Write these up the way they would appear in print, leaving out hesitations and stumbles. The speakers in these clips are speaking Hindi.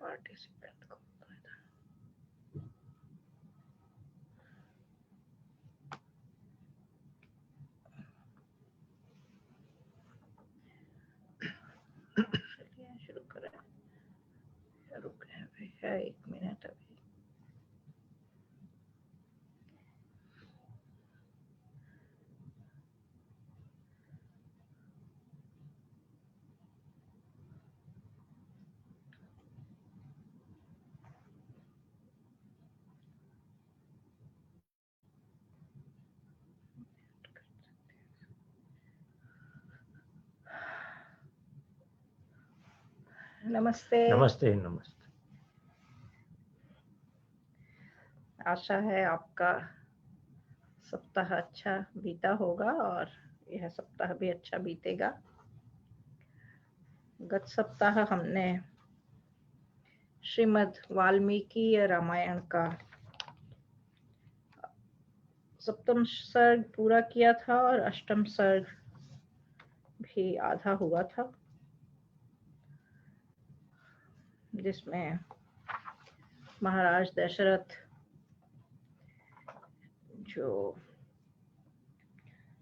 पार्टिसिपेंट को चलिए शुरू करें। रुक गए अभी है 1 मिनट अभी। नमस्ते। नमस्ते नमस्ते। आशा है आपका सप्ताह अच्छा बीता होगा और यह सप्ताह भी अच्छा बीतेगा। गत सप्ताह हमने श्रीमद् वाल्मीकि रामायण का सप्तम सर्ग पूरा किया था और अष्टम सर्ग भी आधा हुआ था, जिसमें महाराज दशरथ जो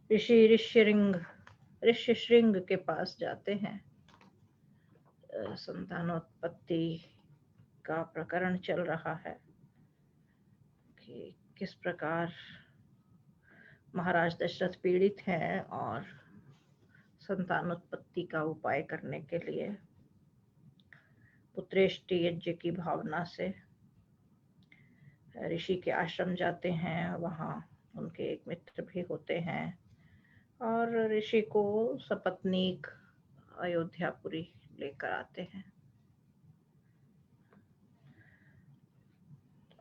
ऋषि श्रृंग के पास जाते हैं, संतानोत्पत्ति का प्रकरण चल रहा है कि किस प्रकार महाराज दशरथ पीड़ित हैं और संतानोत्पत्ति का उपाय करने के लिए पुत्रेष्टि यज्ञ की भावना से ऋषि के आश्रम जाते हैं। वहाँ उनके एक मित्र भी होते हैं और ऋषि को सपत्नीक अयोध्यापुरी लेकर आते हैं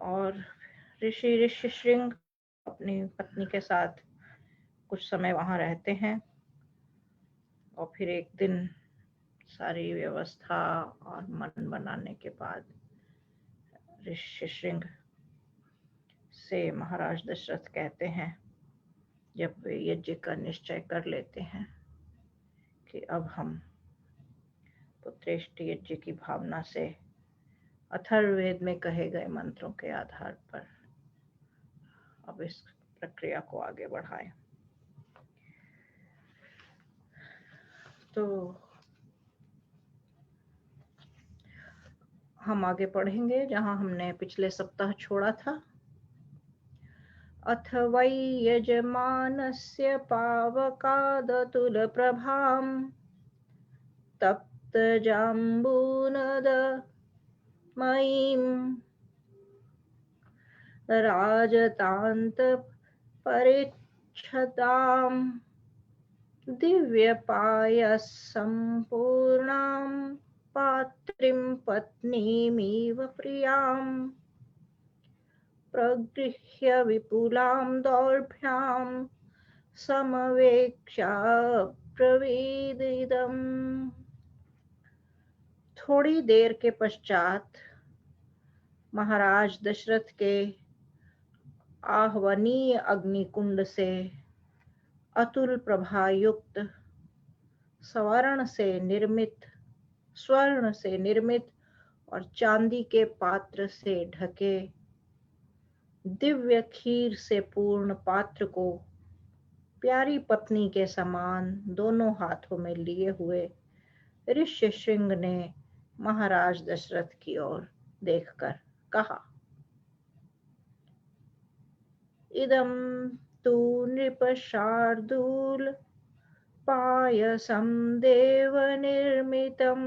और ऋषि-श्रृंग अपनी पत्नी के साथ कुछ समय वहाँ रहते हैं और फिर एक दिन सारी व्यवस्था और मन बनाने के बाद ऋषि-श्रृंग से महाराज दशरथ कहते हैं, जब वे यज्ञ का निश्चय कर लेते हैं कि अब हम पुत्रेष्टि यज्ञ की भावना से अथर्ववेद में कहे गए मंत्रों के आधार पर अब इस प्रक्रिया को आगे बढ़ाएं। तो हम आगे पढ़ेंगे जहाँ हमने पिछले सप्ताह छोड़ा था। अथ वै यजमानस्य पावकादतुलप्रभां तप्तजाम्बूनदमयीं राजतान्तपरिच्छदां दिव्यपायसम्पूर्णां पात्रीं पत्नीमिव प्रियां प्रगृह्य विपुलां दौर्भ्यां समवेक्ष्याब्रवीदिदम्। थोड़ी देर के पश्चात महाराज दशरथ के आह्वनीय अग्निकुंड से अतुल प्रभा युक्त स्वर्ण से निर्मित और चांदी के पात्र से ढके दिव्य खीर से पूर्ण पात्र को प्यारी पत्नी के समान दोनों हाथों में लिए हुए ऋषि-श्रृंग ने महाराज दशरथ की ओर देखकर कहा, इदं तु नृपशार्दूल पायसं देवनिर्मितं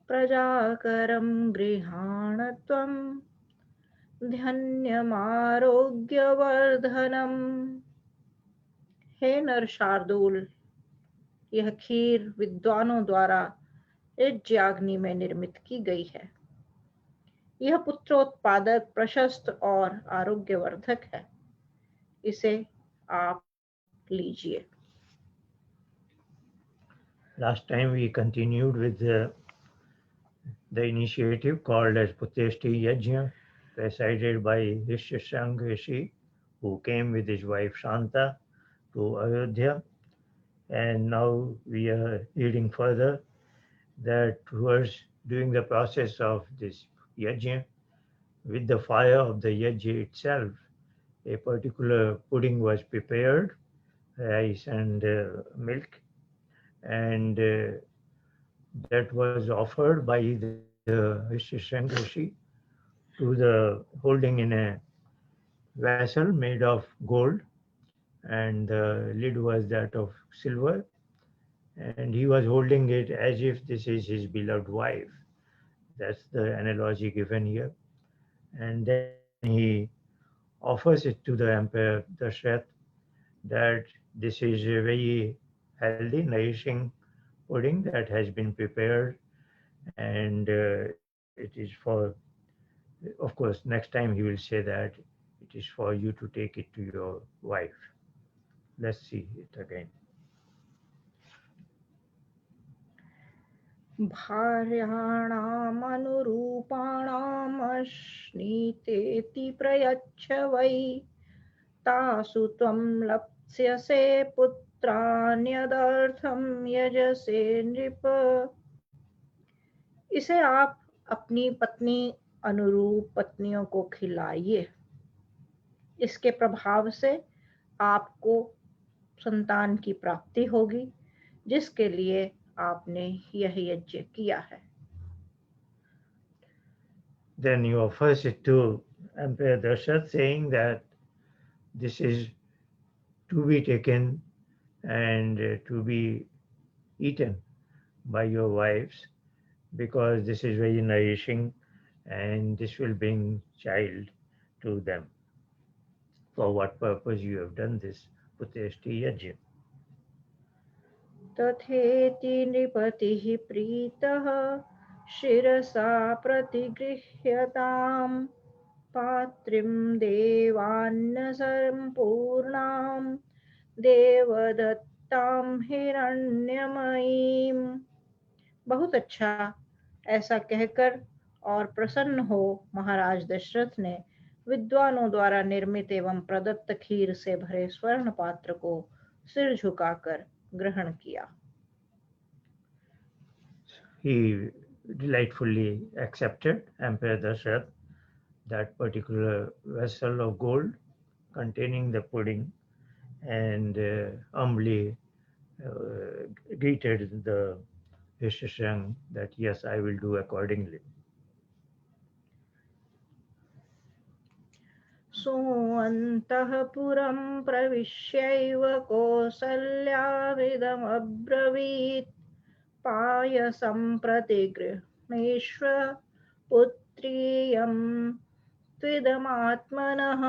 प्रजाकरं गृहाण त्वं धन्यमारोग्यवर्धनम्। हे नर शार्दूल, यह खीर विद्वानों द्वारा यज्ञाग्नि में निर्मित की गई है। यह पुत्रोत्पादक, प्रशस्त और आरोग्यवर्धक है। इसे आप लीजिए। Last time we continued with the initiative called as Putreshti Yajna, presided by Rishyashrang Rishi, who came with his wife Shanta to Ayodhya. And now we are reading further that towards during the process of this yajna, with the fire of the yajna itself, a particular pudding was prepared, rice and milk, and that was offered by the Rishishangrashi to the holding in a vessel made of gold, and the lid was that of silver, and he was holding it as if this is his beloved wife. That's the analogy given here. And then he offers it to the emperor Dashrath that this is a very healthy, nourishing pudding that has been prepared, and it is for, of course, next time he will say that it is for you to take it to your wife. Let's see it again. भार्याणामनुरूपाणामश्नीतेति प्रयच्छ वै तासु त्वं लप्स्यसे पुत्रान्यदर्थं यजसे नृप। इसे आप अपनी पत्नी अनुरूप पत्नियों को खिलाइए, इसके प्रभाव से आपको संतान की प्राप्ति होगी जिसके लिए आपने यह यज्ञ किया है। Then he offers it to Emperor Darshat, saying that this is to be taken and to be eaten by your wives, because this is very nourishing and this will bring child to them. For what purpose you have done this Puteshti Yajna? तथेति नृपतिः प्रीतः शिरसा प्रतिगृह्यताम् पात्रीं देवान्नसम्पूर्णां देवदत्तां हिरण्यमयीम्। बहुत अच्छा, ऐसा कहकर और प्रसन्न हो महाराज दशरथ ने विद्वानों द्वारा निर्मित एवं प्रदत्त खीर से भरे स्वर्ण पात्र को सिर झुकाकर ग्रहण किया। He delightfully accepted, Emperor Dashrath, that particular vessel of gold containing the pudding, and humbly greeted the Rishishan that yes, I will do accordingly. सोऽन्तःपुरं प्रविश्यैव कौसल्याविदमब्रवीत् पायसं प्रतिगृह्णीष्व पुत्रीयं त्विदमात्मनः।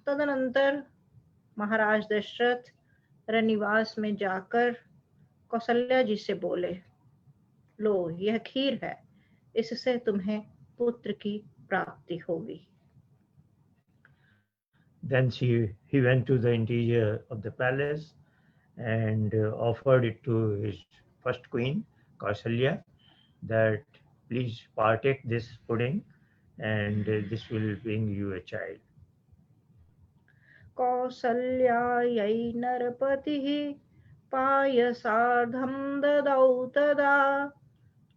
तदनंतर महाराज दशरथ रनिवास में जाकर कौशल्या जी से बोले, लो यह खीर है, इससे तुम्हें पुत्र की प्राप्ति होगी। Then he went to the interior of the palace and offered it to his first queen, Kausalya, that please partake this pudding and this will bring you a child. कौसल्यायै नरपतिः पायसार्धं ददौ तदा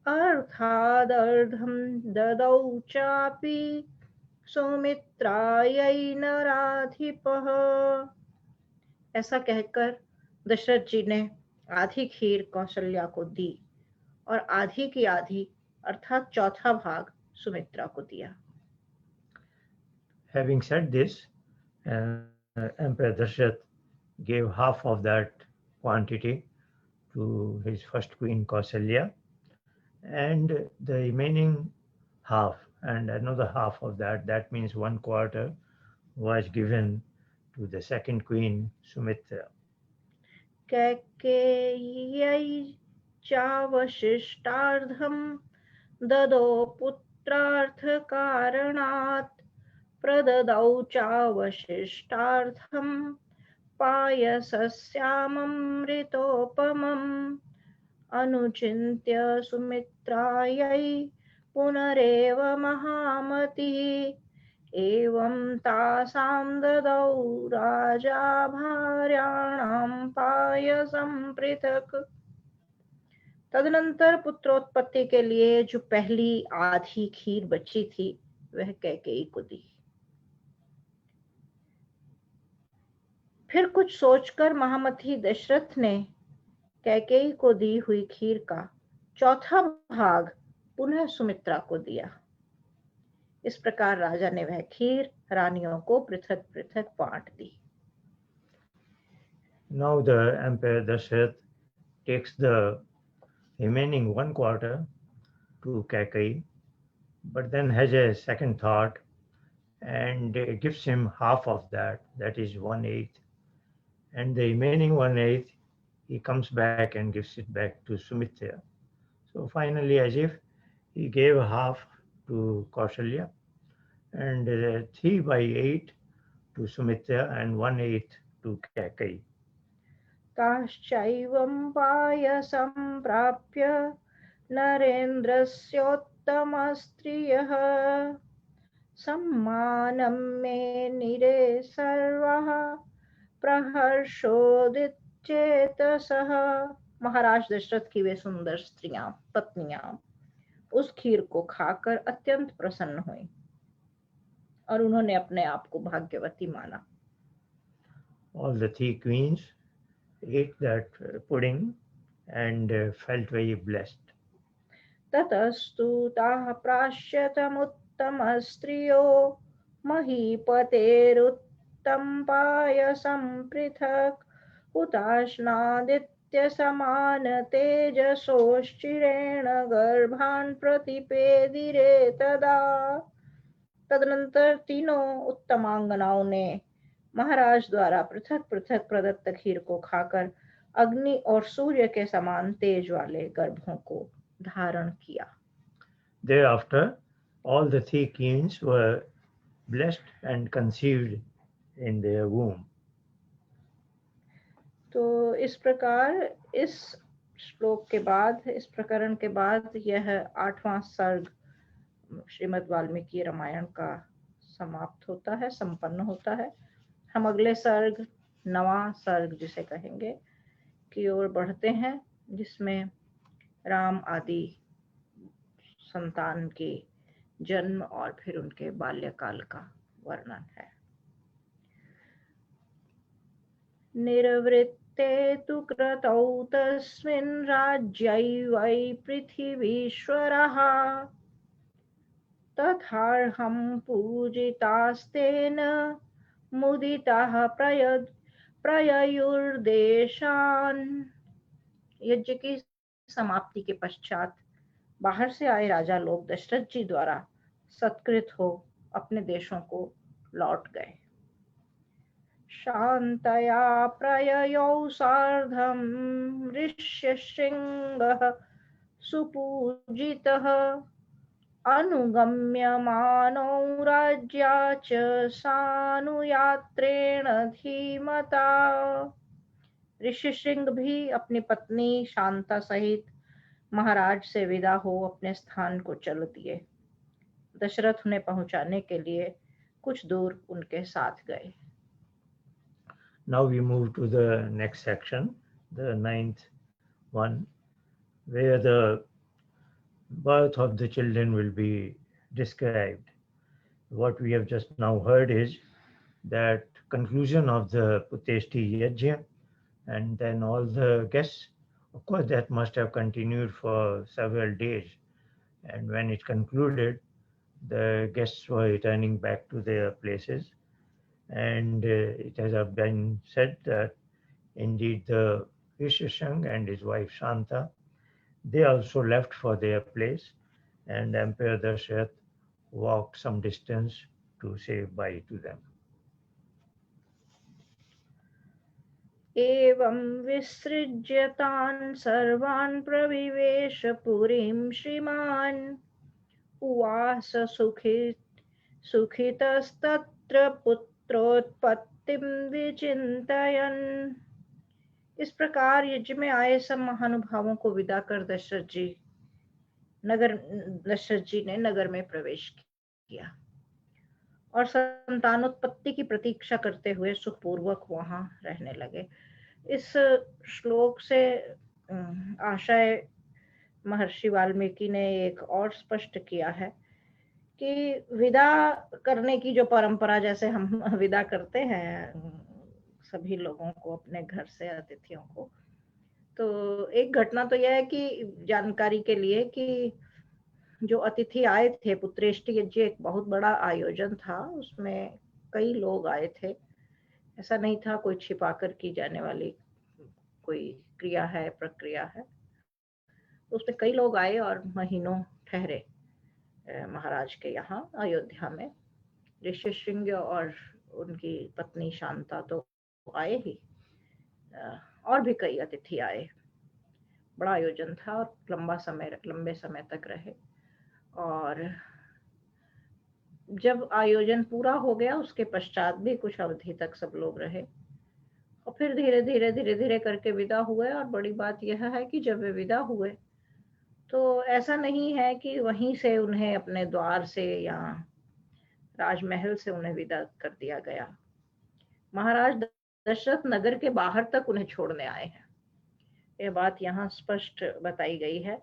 अर्थादर्धं ददौ चापि सुमित्रायै नराधिपः। ऐसा कहकर दशरथ जी ने आधी खीर कौशल्या को दी और आधी की आधी अर्थात चौथा भाग सुमित्रा को दिया। Having said this, Emperor Dashrath gave half of that quantity to his first queen Kausalya, and the remaining half and another half of that, that means 1/4, was given to the second queen Sumitra. कैकेय्यै चावशिष्टार्धं ददौ पुत्रार्थकारणात् प्रददौ चावशिष्टार्थं पायसस्यामृतोपमम् अनुचिन्त्य सुमित्रायै पुनरेव महामतिः एवं तासां ददौ राजा भार्याणां पायसं पृथक्। तदनंतर पुत्रोत्पत्ति के लिए जो पहली आधी खीर बची थी वह कैकेयी को दी। फिर कुछ सोचकर महामती दशरथ ने कैकेयी को दी हुई खीर का चौथा भाग पुनः सुमित्रा को दिया। इस प्रकार राजा ने वह खीर रानियों को पृथक पृथक बांट दी। Now the Emperor Dashrath takes the remaining 1/4 to Kaikeyi, but then has a second thought and gives him half of that, that is 1/8. And the remaining 1/8, he comes back and gives it back to Sumitra. So finally, as if he gave half to Kausalya and 3/8 to Sumitra and 1/8 to Kaikeyi. ताश्चैवं पायसं प्राप्य नरेन्द्रस्योत्तमस्त्रियः सम्मानं मे निरे सर्वः प्रहर्षोदिच्चेतसः। महाराज दशरथ की वे सुंदर स्त्रियां पत्नियां उस खीर को खाकर अत्यंत प्रसन्न हुई और उन्होंने अपने आप को भाग्यवती माना। All the 3 queens ate that pudding and felt very blessed. ततस्तु ताः प्राश्यतमुत्तमस्त्रियो महीपतेरुत्तम पायसं पृथक् हुताश्नादित्यसमान तेजसोश्चिरेण गर्भान् प्रतिपेदिरे तदा। तदनंतर तीनों उत्तमांगनाओं ने महाराज द्वारा पृथक पृथक प्रदत्त खीर को खाकर अग्नि और सूर्य के समान तेज वाले गर्भों को धारण किया। Thereafter, all the 3 queens were blessed and conceived in their womb. तो इस प्रकार इस श्लोक के बाद, इस प्रकरण के बाद यह 8वां सर्ग श्रीमद् वाल्मीकि रामायण का समाप्त होता है, संपन्न होता है। हम अगले सर्ग, 9वां सर्ग जिसे कहेंगे, की ओर बढ़ते हैं, जिसमें राम आदि संतान के जन्म और फिर उनके बाल्यकाल का वर्णन है। निर्वृत्ते तु क्रतौ तस्मिन् राज्यै पृथिवीश्वरः तथार्हं पूजितास्तेन मुदिताः प्रययुर्देशान्। यज्ञ की समाप्ति के पश्चात बाहर से आए राजा लोग दशरथ जी द्वारा सत्कृत हो अपने देशों को लौट गए। शांतया प्रययौ सार्धं ऋष्यशृंगः सुपूजितः अनुगम्यमानौ राज्या च सानुयात्रेण धीमता। ऋष्यशृंग भी अपनी पत्नी शांता सहित महाराज से विदा हो अपने स्थान को चल दिए। दशरथ उन्हें पहुंचाने के लिए कुछ दूर उनके साथ गए। Now we move to the next section, the 9th one, where the birth of the children will be described. What we have just now heard is that conclusion of the Puteshti Yajna, and then all the guests, of course, that must have continued for several days. And when it concluded, the guests were returning back to their places. And it has been said that indeed the Rishishang and his wife Shanta, they also left for their place, and Emperor Dashrath walked some distance to say bye to them. एवं विसृज्य तान् सर्वान् प्रविवेश पुरीं श्रीमान् उवास सुखितस्तत्र पुत्रोत्पत्तिं विचिन्तयन्। इस प्रकार यज्ञ में आए सब महानुभावों को विदा कर दशरथ जी ने नगर में प्रवेश किया और संतानोत्पत्ति की प्रतीक्षा करते हुए सुखपूर्वक वहां रहने लगे। इस श्लोक से आशय महर्षि वाल्मीकि ने एक और स्पष्ट किया है कि विदा करने की जो परंपरा, जैसे हम विदा करते हैं सभी लोगों को अपने घर से, अतिथियों को, तो एक घटना तो यह है कि जानकारी के लिए कि जो अतिथि आए थे, पुत्रेष्टि यज्ञ एक बहुत बड़ा आयोजन था, उसमें कई लोग आए थे। ऐसा नहीं था कोई छिपा कर की जाने वाली कोई क्रिया है, प्रक्रिया है। तो उसमें कई लोग आए और महीनों ठहरे महाराज के यहाँ अयोध्या में। ऋषि श्रृंग और उनकी पत्नी शांता तो आए ही, और भी कई अतिथि आए। बड़ा आयोजन था और लंबे समय तक रहे। और जब आयोजन पूरा हो गया उसके पश्चात भी कुछ अवधि तक सब लोग रहे और फिर धीरे धीरे करके विदा हुए। और बड़ी बात यह है कि जब वे विदा हुए तो ऐसा नहीं है कि वहीं से उन्हें अपने द्वार से या राजमहल से उन्हें विदा कर दिया गया। महाराज दशरथ नगर के बाहर तक उन्हें छोड़ने आए हैं, ये बात यहाँ स्पष्ट बताई गई है।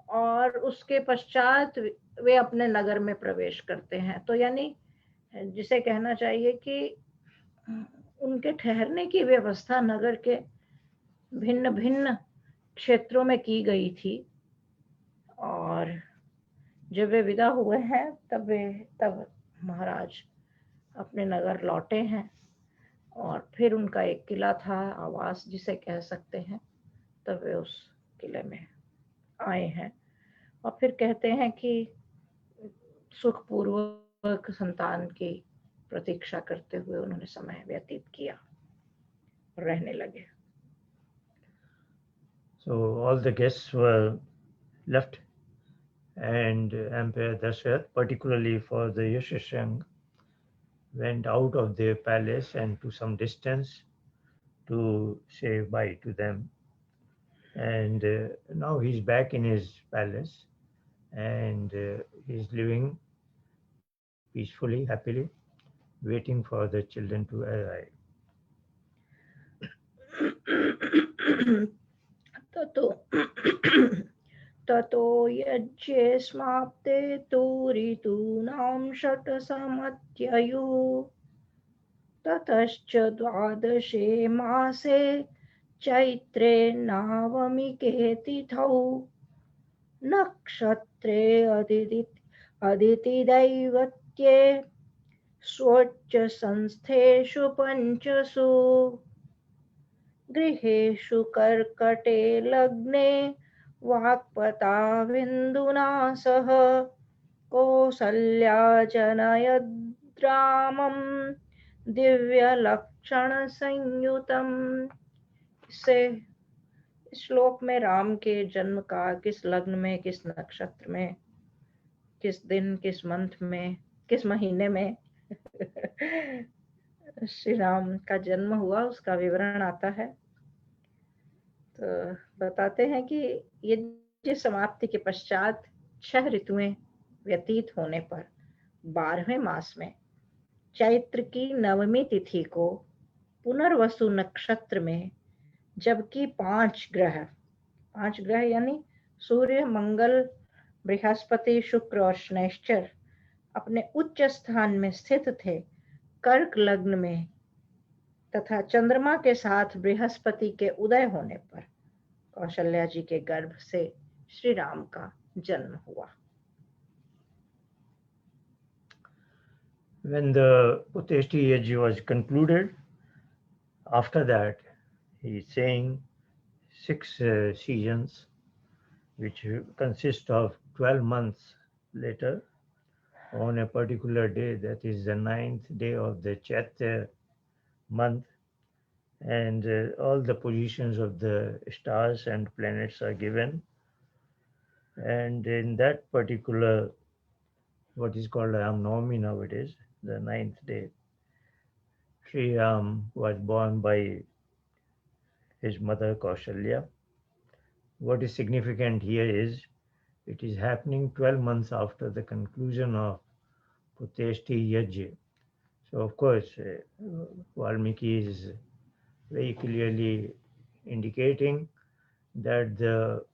और उसके पश्चात वे अपने नगर में प्रवेश करते हैं। तो यानी जिसे कहना चाहिए कि उनके ठहरने की व्यवस्था नगर के भिन्न भिन्न क्षेत्रों में की गई थी। और जब वे विदा हुए हैं तब महाराज अपने नगर लौटे हैं। और फिर उनका एक किला था, आवास जिसे कह सकते हैं, तब वे उस किले में आए हैं। और फिर कहते हैं कि सुखपूर्वक संतान की प्रतीक्षा करते हुए उन्होंने समय व्यतीत किया और रहने लगे। So all the guests were left, and Emperor Dasharatha, particularly for the Yashashang, went out of their palace and to some distance to say bye to them. And now he's back in his palace, and he's living peacefully, happily, waiting for the children to arrive. ततो यज्ञे समाप्ते तु ऋतूनां षट्समत्ययुः। ततश्च द्वादशे मासे चैत्रे नवमिके तिथौ नक्षत्रे अदितिदैवत्ये स्वोच्च संस्थेषु पंचसु गृहेषु कर्कटे लग्ने वाक्पताविन्दुना सह कौसल्या जनयद्रामं दिव्यलक्षण संयुतम्। इससे श्लोक में राम के जन्म का किस लग्न में, किस नक्षत्र में, किस दिन, किस मंथ में, किस महीने में श्री राम का जन्म हुआ उसका विवरण आता है। तो बताते हैं कि यज्ञ समाप्ति के पश्चात 6 ऋतुएं व्यतीत होने पर 12वें मास में चैत्र की 9वीं तिथि को पुनर्वसु नक्षत्र में, जबकि 5 ग्रह यानी सूर्य, मंगल, बृहस्पति, शुक्र और शनैश्चर अपने उच्च स्थान में स्थित थे कर्क लग्न में, तथा चंद्रमा के साथ बृहस्पति के उदय होने पर कौशल्या जी के गर्भ से श्री राम का जन्म हुआ। When the Puteshti Yajna was concluded, after that he is saying 6 seasons, which consist of 12 months later, on a particular day, that is the 9th day of the Chaitra month, and all the positions of the stars and planets are given. And in that particular, what is called Ram Navami nowadays, the 9th day, Sri Ram was born by his mother Kaushalya. What is significant here is it is happening 12 months after the conclusion of Puteshti Yajna. So, of course, Valmiki is very clearly indicating that the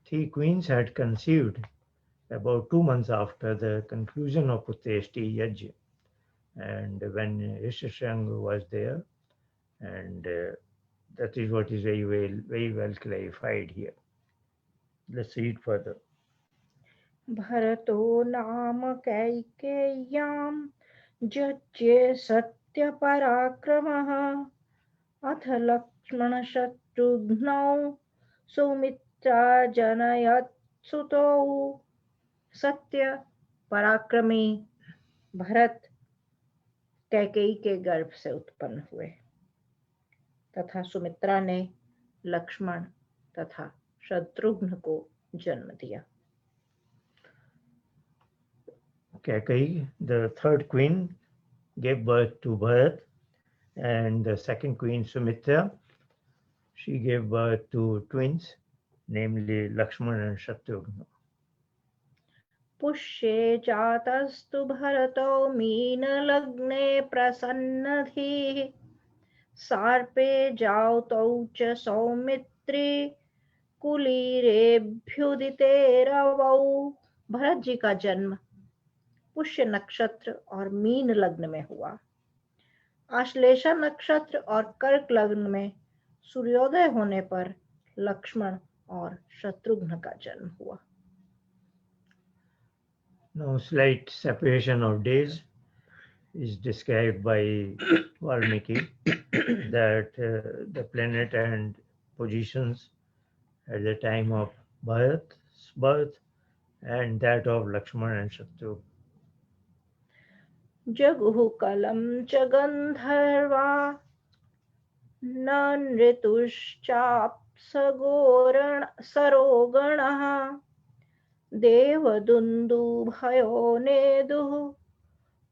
three queens had conceived about 2 months after the conclusion of Puteshti Yajna. And when Rishyasringa was there, and that is what is very well clarified here. Let's read further. भरतो नाम कैकेय्यां जज्ञे सत्यपराक्रमः अथ लक्ष्मणशत्रुघ्नौ सौमित्रा जनयत् सुतौ। सत्य पराक्रमी भरत कैकेयी के गर्भ से उत्पन्न हुए तथा सुमित्रा ने लक्ष्मण तथा शत्रुघ्न को जन्म दिया। Kaikeyi, the third queen, gave birth to Bharat, and the second queen, Sumitra, she gave birth to twins, namely Lakshman and Shatrughna. पुष्ये जातस्तु भरतो मीनलग्ने प्रसन्नधिः सार्पे जातौ च सौमित्रे कुलीरेभ्युदिते रवौ। भरत जी का जन्म पुष्य नक्षत्र और मीन लग्न में हुआ। आश्लेषा नक्षत्र और कर्क लग्न में सूर्योदय होने पर लक्ष्मण और शत्रुघ्न का जन्म हुआ। Now, slight separation of days is described by Valmiki that the planet and positions at the time of Bharat's birth and that of Lakshman and Shatrughna. जगुः कलं च गन्धर्वा न नृतुश्चाप्सरोगणः देवदुन्दुभयो नेदुः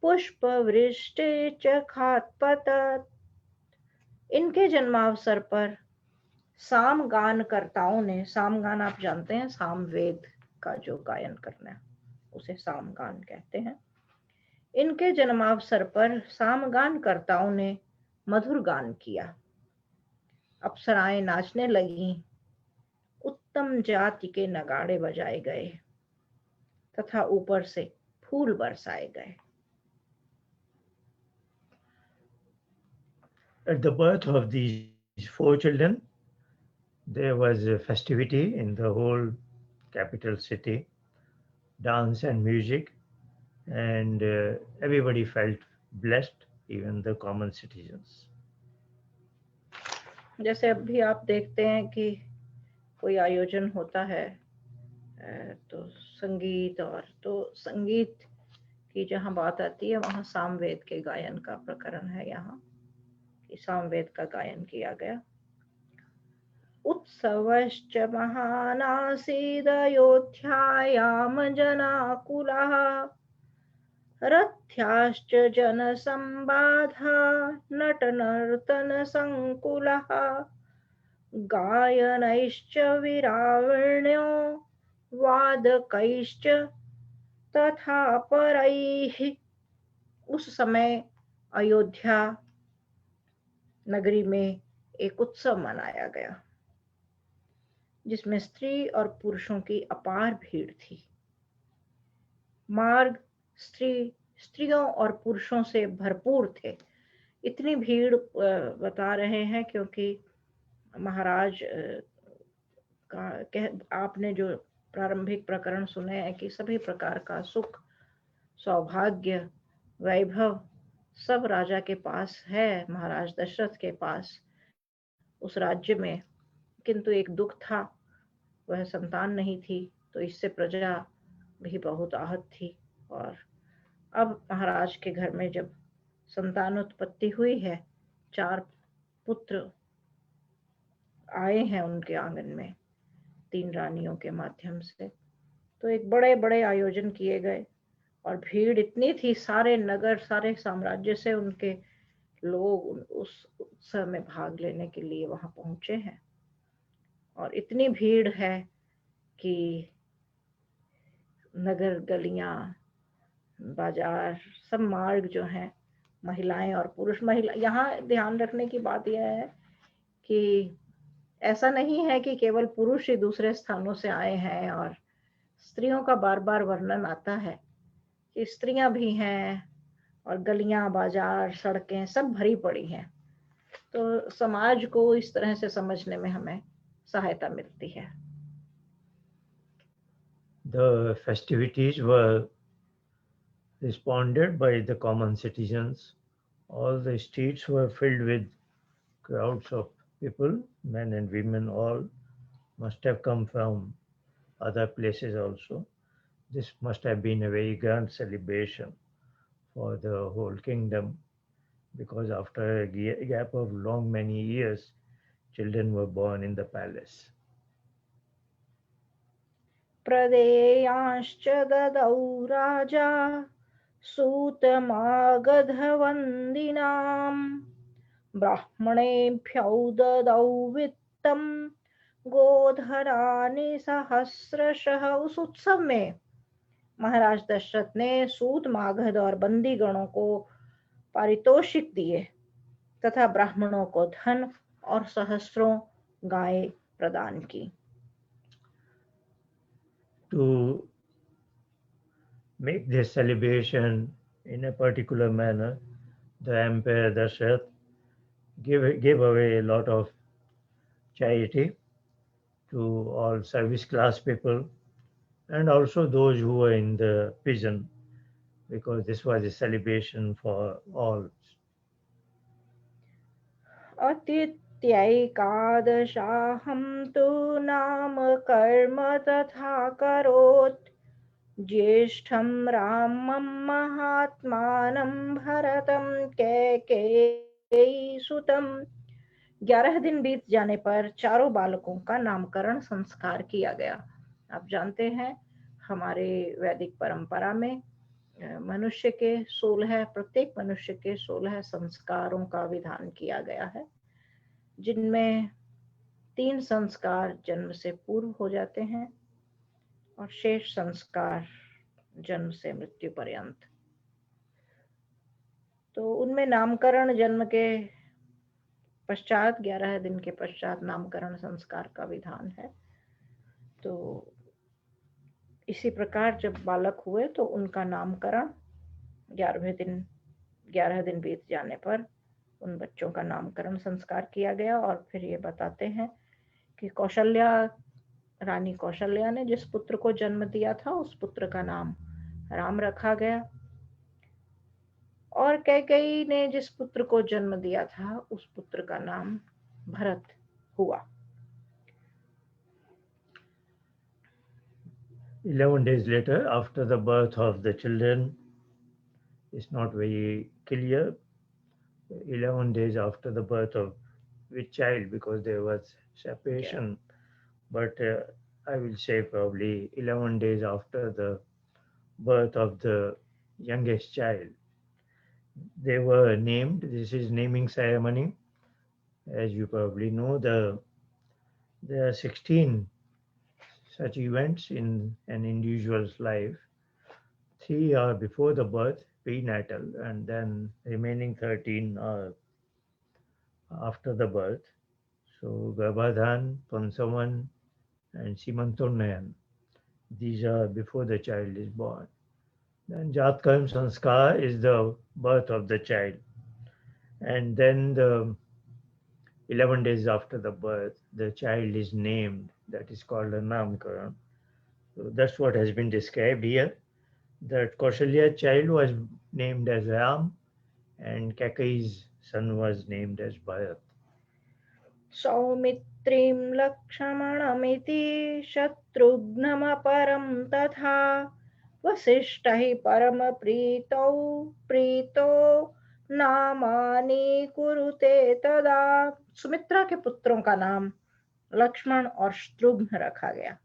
पुष्पवृष्टि च खात्पतत्। इनके जन्मावसर पर सामगान कर्ताओं ने, सामगान आप जानते हैं, सामवेद का जो गायन करना उसे सामगान कहते हैं। इनके जन्मावसर पर सामगान कर्ताओं ने मधुर गान किया, अप्सराएं नाचने लगीं, उत्तम जाति के नगाड़े बजाए गए तथा ऊपर से फूल बरसाए गए। At the birth of these four children, there was a festivity in the whole capital city, dance and music, and everybody felt blessed, even the common citizens. जैसे अभी आप देखते हैं कि कोई आयोजन होता है तो संगीत, और तो संगीत की जहाँ बात आती है वहाँ सामवेद के गायन का प्रकरण है। यहाँ कि सामवेद का गायन किया गया। उत्सवश्च महानासीदयोध्यायां जनाकुलः रथ्याश्च जनसंबाधा नटनर्तनसंकुलः गायनैश्च विराविण्यो वादकैश्च तथा परैः। उस समय अयोध्या नगरी में एक उत्सव मनाया गया जिसमें स्त्री और पुरुषों की अपार भीड़ थी। मार्ग स्त्रियों और पुरुषों से भरपूर थे। इतनी भीड़ बता रहे हैं क्योंकि महाराज का आपने जो प्रारंभिक प्रकरण सुने हैं कि सभी प्रकार का सुख, सौभाग्य, वैभव सब राजा के पास है, महाराज दशरथ के पास उस राज्य में, किंतु एक दुख था, वह संतान नहीं थी, तो इससे प्रजा भी बहुत आहत थी। और अब महाराज के घर में जब संतानोत्पत्ति हुई है, 4 पुत्र आए हैं उनके आंगन में 3 रानियों के माध्यम से, तो एक बड़े बड़े आयोजन किए गए और भीड़ इतनी थी, सारे नगर, सारे साम्राज्य से उनके लोग उस उत्सव में भाग लेने के लिए वहां पहुंचे हैं। और इतनी भीड़ है कि नगर, गलियां, बाजार, सब मार्ग जो हैं, महिलाएं और पुरुष, यहाँ ध्यान रखने की बात यह है कि ऐसा नहीं है कि केवल पुरुष ही दूसरे स्थानों से आए हैं, और स्त्रियों का बार बार वर्णन आता है कि स्त्रियां भी हैं और गलियां, बाजार, सड़कें सब भरी पड़ी हैं। तो समाज को इस तरह से समझने में हमें सहायता मिलती है। The festivities were responded by the common citizens. All the streets were filled with crowds of people, men and women, all must have come from other places also. This must have been a very grand celebration for the whole kingdom, because after a gap of long many years, children were born in the palace. प्रदेयांश्च ददौ राजा सूतमागधवन्दिनाम् ब्राह्मणेभ्यो ददौ वित्तम गोधरानि सहस्रशः। उस उत्सव में महाराज दशरथ ने सूत, मागध और बंदी गणों को पारितोषिक दिए तथा ब्राह्मणों को धन और सहस्रों गायें प्रदान की। To make this celebration in a particular manner, the Emperor Dashrath gave away a lot of charity to all service class people and also those who were in the prison, because this was a celebration for all. अतिथ्यैकादशाहं तु नाम कर्म तथा करोत् ज्येष्ठं रामं महात्मानं भरतं कैकेयी सुतं। 11 दिन बीत जाने पर चारों बालकों का नामकरण संस्कार किया गया। आप जानते हैं हमारे वैदिक परंपरा में मनुष्य के 16 प्रत्येक मनुष्य के 16 संस्कारों का विधान किया गया है, जिनमें 3 संस्कार जन्म से पूर्व हो जाते हैं और शेष संस्कार जन्म से मृत्यु पर्यंत। तो उनमें नामकरण जन्म के पश्चात 11 दिन के पश्चात नामकरण संस्कार का विधान है। तो इसी प्रकार जब बालक हुए तो उनका नामकरण 11 दिन बीत जाने पर उन बच्चों का नामकरण संस्कार किया गया। और फिर ये बताते हैं कि रानी कौशल्या ने जिस पुत्र को जन्म दिया था उस पुत्र का नाम राम रखा गया, और कैकेयी ने जिस पुत्र को जन्म दिया था उस पुत्र का नाम भरत हुआ। 11 days later, after the birth of the children, it's not very clear 11 days after the birth of which child, because there was separation, but I will say probably 11 days after the birth of the youngest child. They were named. This is naming ceremony. As you probably know, there are 16 such events in an individual's life. 3 are before the birth, prenatal, and then remaining 13 are after the birth. So Garbhadhan, Pansavan, and Simantonayan. These are before the child is born. Then Jatkarm Sanskar is the birth of the child. And then the 11 days after the birth, the child is named. That is called a Namkaran. So that's what has been described here. That Kaushalya's child was named as Ram and Kaikeyi's son was named as Bharat. सौमित्रीं लक्ष्मणमिति शत्रुघ्नमपरं तथा वसिष्ठः परमप्रीतौ प्रीतो नामानि कुरुते तदा। सुमित्रा के पुत्रों का नाम लक्ष्मण और शत्रुघ्न रखा गया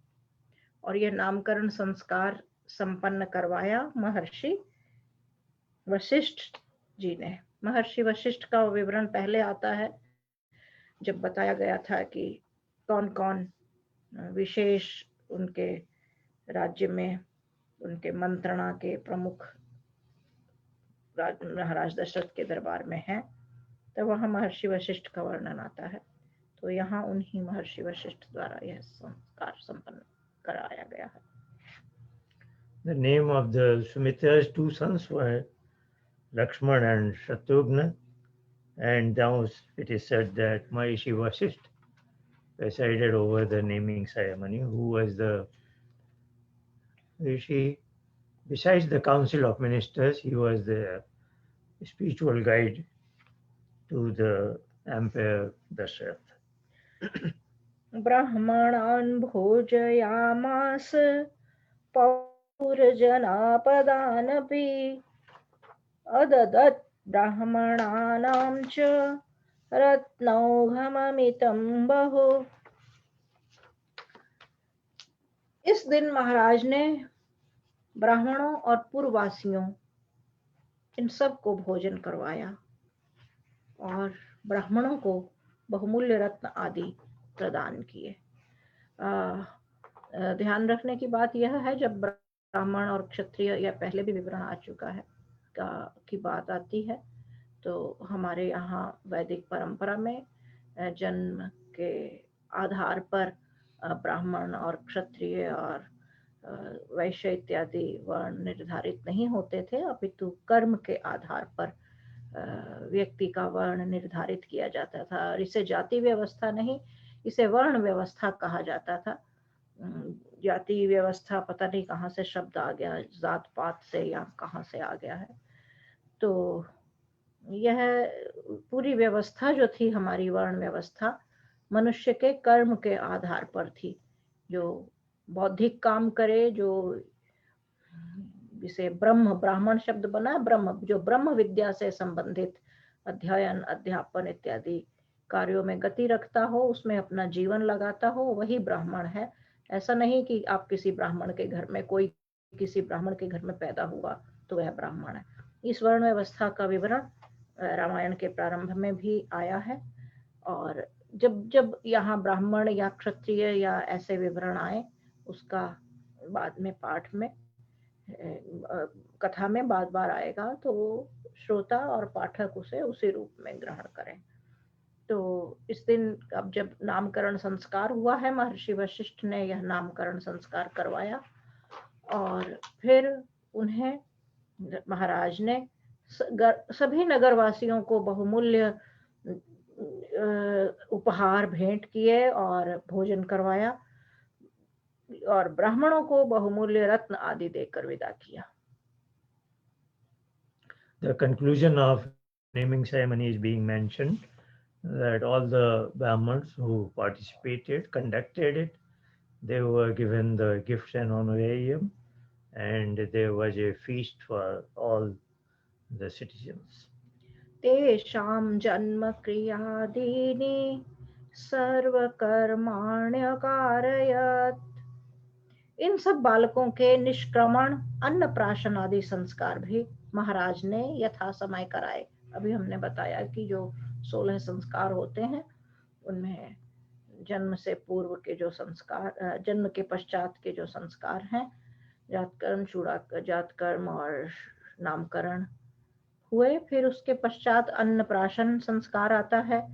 और यह नामकरण संस्कार संपन्न करवाया महर्षि वशिष्ठ जी ने। महर्षि वशिष्ठ का विवरण पहले आता है, जब बताया गया था कि कौन कौन विशेष उनके राज्य में उनके मंत्रणा के प्रमुख महाराज दशरथ के दरबार में हैं, तो वहां महर्षि वशिष्ठ का वर्णन आता है। तो यहाँ उन्हीं महर्षि वशिष्ठ द्वारा यह संस्कार संपन्न कराया गया है। The name of the Sumitra's two sons were Lakshman and Shatrughna, and now it is said that Maharishi Vasisht presided over the naming ceremony, who was the Rishi. Besides the council of ministers, he was the spiritual guide to the Emperor Dasharatha. ब्राह्मणान् भोजयामास पौरजनापदानपि अददत् ब्राह्मणानां च रत्नौघममितं बहु। इस दिन महाराज ने ब्राह्मणों और पुरवासियों इन सब को भोजन करवाया और ब्राह्मणों को बहुमूल्य रत्न आदि प्रदान किए। ध्यान रखने की बात यह है, जब ब्राह्मण और क्षत्रिय, या पहले भी विवरण आ चुका है, की बात आती है, तो हमारे यहाँ वैदिक परंपरा में जन्म के आधार पर ब्राह्मण और क्षत्रिय और वैश्य इत्यादि वर्ण निर्धारित नहीं होते थे, अपितु कर्म के आधार पर व्यक्ति का वर्ण निर्धारित किया जाता था। और इसे जाति व्यवस्था नहीं, इसे वर्ण व्यवस्था कहा जाता था। जाति व्यवस्था पता नहीं कहाँ से शब्द आ गया, जात पात से या कहाँ से आ गया है। तो यह पूरी व्यवस्था जो थी हमारी वर्ण व्यवस्था, मनुष्य के कर्म के आधार पर थी। जो बौद्धिक काम करे, जो जिसे ब्राह्मण शब्द बना, ब्रह्म, जो ब्रह्म विद्या से संबंधित अध्ययन, अध्यापन इत्यादि कार्यों में गति रखता हो, उसमें अपना जीवन लगाता हो, वही ब्राह्मण है। ऐसा नहीं कि आप किसी ब्राह्मण के घर में, कोई किसी ब्राह्मण के घर में पैदा हुआ तो वह ब्राह्मण है। इस वर्ण व्यवस्था का विवरण रामायण के प्रारंभ में भी आया है। और जब जब यहाँ ब्राह्मण या क्षत्रिय या ऐसे विवरण आए, उसका बाद में पाठ में, कथा में बार बार आएगा, तो श्रोता और पाठक उसे उसी रूप में ग्रहण करें। तो इस दिन अब जब नामकरण संस्कार हुआ है, महर्षि वशिष्ठ ने यह नामकरण संस्कार करवाया और फिर उन्हें महाराज ने सभी नगरवासियों को बहुमूल्य उपहार भेंट किए और भोजन करवाया और ब्राह्मणों को बहुमूल्य रत्न आदि देकर विदा किया। The conclusion of naming ceremony is being mentioned, that all the Brahmins who participated, conducted it, they were given the gifts and honorarium, and there was a feast for all the citizens. तेषां जन्म क्रियादीनि सर्वकर्माण्यकारयत्। इन सब बालकों के निष्क्रमण, अन्नप्राशन आदि संस्कार भी महाराज ने यथा समय कराए। अभी हमने बताया कि जो 16 संस्कार होते हैं, उनमें जन्म से पूर्व के जो संस्कार, जन्म के पश्चात के जो संस्कार हैं, जातकर्म, जातकर्म और नामकरण हुए। फिर उसके पश्चात अन्नप्राशन संस्कार आता है,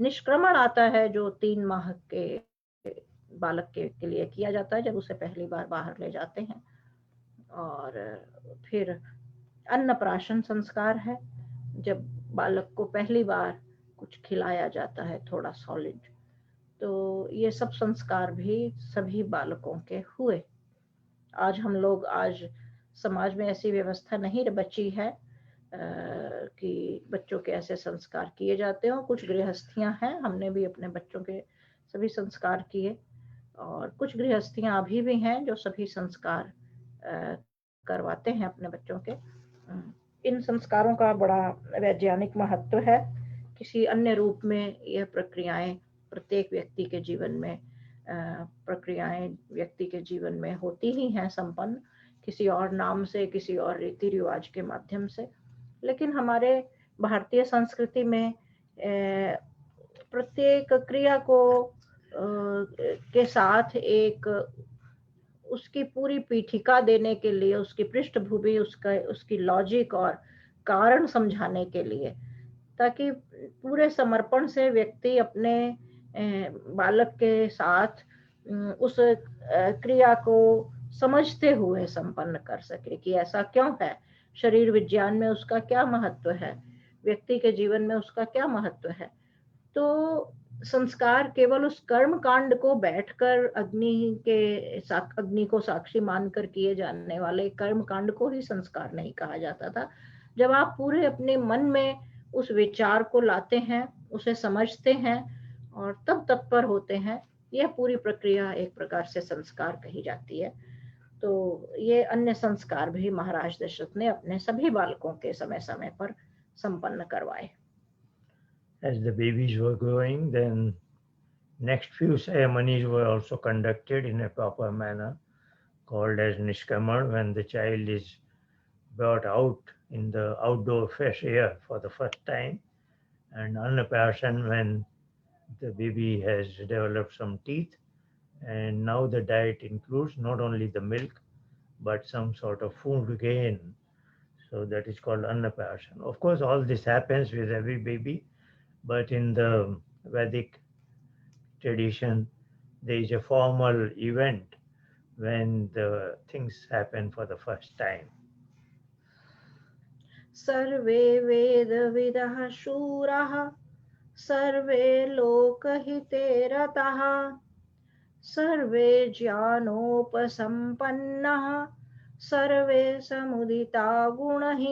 निष्क्रमण आता है, जो 3 माह के बालक के लिए किया जाता है, जब उसे पहली बार बाहर ले जाते हैं। और फिर अन्नप्राशन संस्कार है, जब बालक को पहली बार कुछ खिलाया जाता है, थोड़ा सॉलिड। तो ये सब संस्कार भी सभी बालकों के हुए। आज हम लोग, आज समाज में ऐसी व्यवस्था नहीं बची है कि बच्चों के ऐसे संस्कार किए जाते हो। कुछ गृहस्थियां हैं, हमने भी अपने बच्चों के सभी संस्कार किए, और कुछ गृहस्थियां अभी भी हैं जो सभी संस्कार करवाते हैं अपने बच्चों के। इन संस्कारों का बड़ा वैज्ञानिक महत्व है। किसी अन्य रूप में यह प्रक्रियाएं प्रत्येक व्यक्ति के जीवन में, प्रक्रियाएं व्यक्ति के जीवन में होती ही हैं संपन्न, किसी और नाम से, किसी और रीति रिवाज के माध्यम से। लेकिन हमारे भारतीय संस्कृति में प्रत्येक क्रिया को के साथ एक उसकी पूरी पीठिका देने के लिए, उसकी पृष्ठभूमि, उसकी लॉजिक और कारण समझाने के लिए, ताकि पूरे समर्पण से व्यक्ति अपने बालक के साथ उस क्रिया को समझते हुए संपन्न कर सके कि ऐसा क्यों है, शरीर विज्ञान में उसका क्या महत्व है, व्यक्ति के जीवन में उसका क्या महत्व है। तो संस्कार केवल उस कर्म कांड को बैठकर अग्नि को साक्षी मानकर किए जाने वाले कर्म कांड को ही संस्कार नहीं कहा जाता था। जब आप पूरे अपने मन में उस विचार को लाते हैं, उसे समझते हैं और तब तत्पर होते हैं, यह पूरी प्रक्रिया एक प्रकार से संस्कार कही जाती है। तो ये अन्य संस्कार भी महाराज दशरथ ने अपने सभी बालकों के समय समय पर संपन्न करवाए। As the babies were growing, then next few ceremonies were also conducted in a proper manner, called as Nishkaman, when the child is brought out in the outdoor fresh air for the first time, and Annaprashan, when the baby has developed some teeth, and now the diet includes not only the milk but some sort of food again. So that is called Annaprashan. Of course, all this happens with every baby, but in the Vedic tradition, there is a formal event when the things happen for the first time. सर्वे वेदविदः शूरः सर्वे लोकहिते रताः सर्वे ज्ञानोपसंपन्नः सर्वे समुदिता गुणः।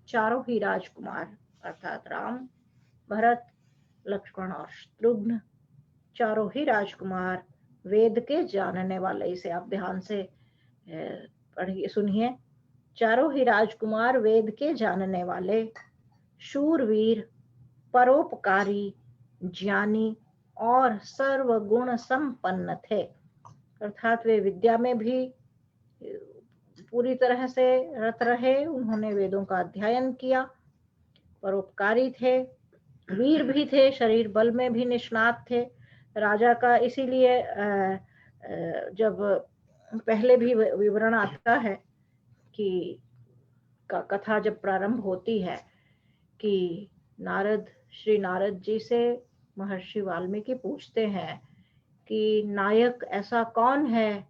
चारों ही राजकुमार अर्थात राम, भरत, लक्ष्मण और शत्रुघ्न, चारों ही राजकुमार वेद के जानने वाले, इसे आप ध्यान से पढ़िए सुनिए। चारों ही राजकुमार वेद के जानने वाले, शूरवीर, परोपकारी, ज्ञानी और सर्वगुण संपन्न थे। अर्थात वे विद्या में भी पूरी तरह से रत रहे, उन्होंने वेदों का अध्ययन किया, परोपकारी थे, वीर भी थे, शरीर बल में भी निष्णात थे। राजा का इसीलिए जब पहले भी विवरण आता है कि कथा जब प्रारंभ होती है कि श्री नारद जी से महर्षि वाल्मीकि पूछते हैं कि नायक ऐसा कौन है,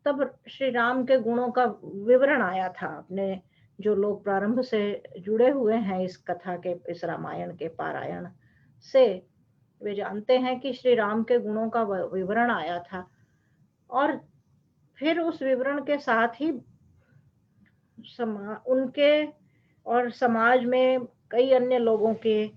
तब श्री राम के गुणों का विवरण आया था। अपने जो लोग प्रारंभ से जुड़े हुए हैं इस कथा के, इस रामायण के पारायण से, वे जानते हैं कि श्री राम के गुणों का विवरण आया था और फिर उस विवरण के साथ ही उनके और समाज में कई अन्य लोगों के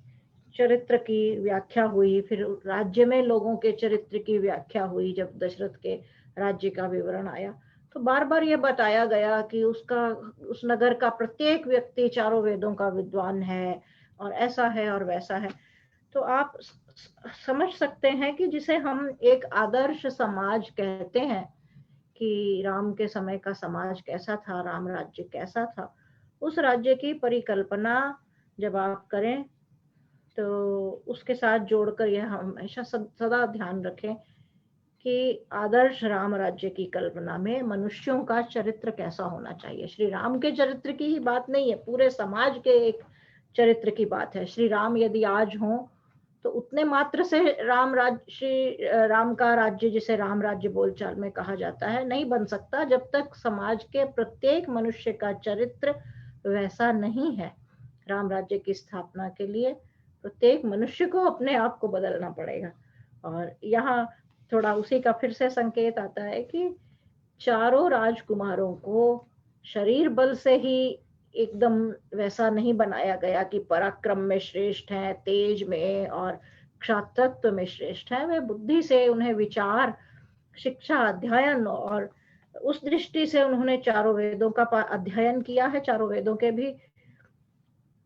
चरित्र की व्याख्या हुई, फिर राज्य में लोगों के चरित्र की व्याख्या हुई। जब दशरथ के राज्य का विवरण आया तो बार बार यह बताया गया कि उस नगर का प्रत्येक व्यक्ति चारों वेदों का विद्वान है और ऐसा है और वैसा है। तो आप समझ सकते हैं कि जिसे हम एक आदर्श समाज कहते हैं कि राम के समय का समाज कैसा था, राम राज्य कैसा था, उस राज्य की परिकल्पना जब आप करें तो उसके साथ जोड़कर यह हमेशा सदा ध्यान रखें कि आदर्श राम राज्य की कल्पना में मनुष्यों का चरित्र कैसा होना चाहिए। श्री राम के चरित्र की ही बात नहीं है, पूरे समाज के एक चरित्र की बात है। श्री राम यदि आज हों तो उतने मात्र से श्री राम का राज्य, जिसे राम राज्य बोलचाल में कहा जाता है, नहीं बन सकता जब तक समाज के प्रत्येक मनुष्य का चरित्र वैसा नहीं है। राम राज्य की स्थापना के लिए प्रत्येक मनुष्य को अपने आप को बदलना पड़ेगा। और यहाँ थोड़ा उसी का फिर से संकेत आता है कि चारों राजकुमारों को शरीर बल से ही एकदम वैसा नहीं बनाया गया कि पराक्रम में श्रेष्ठ हैं, तेज में और क्षात्रत्व में श्रेष्ठ हैं। वे बुद्धि से, उन्हें विचार, शिक्षा, अध्ययन और उस दृष्टि से उन्होंने चारों वेदों का अध्ययन किया है, चारों वेदों के भी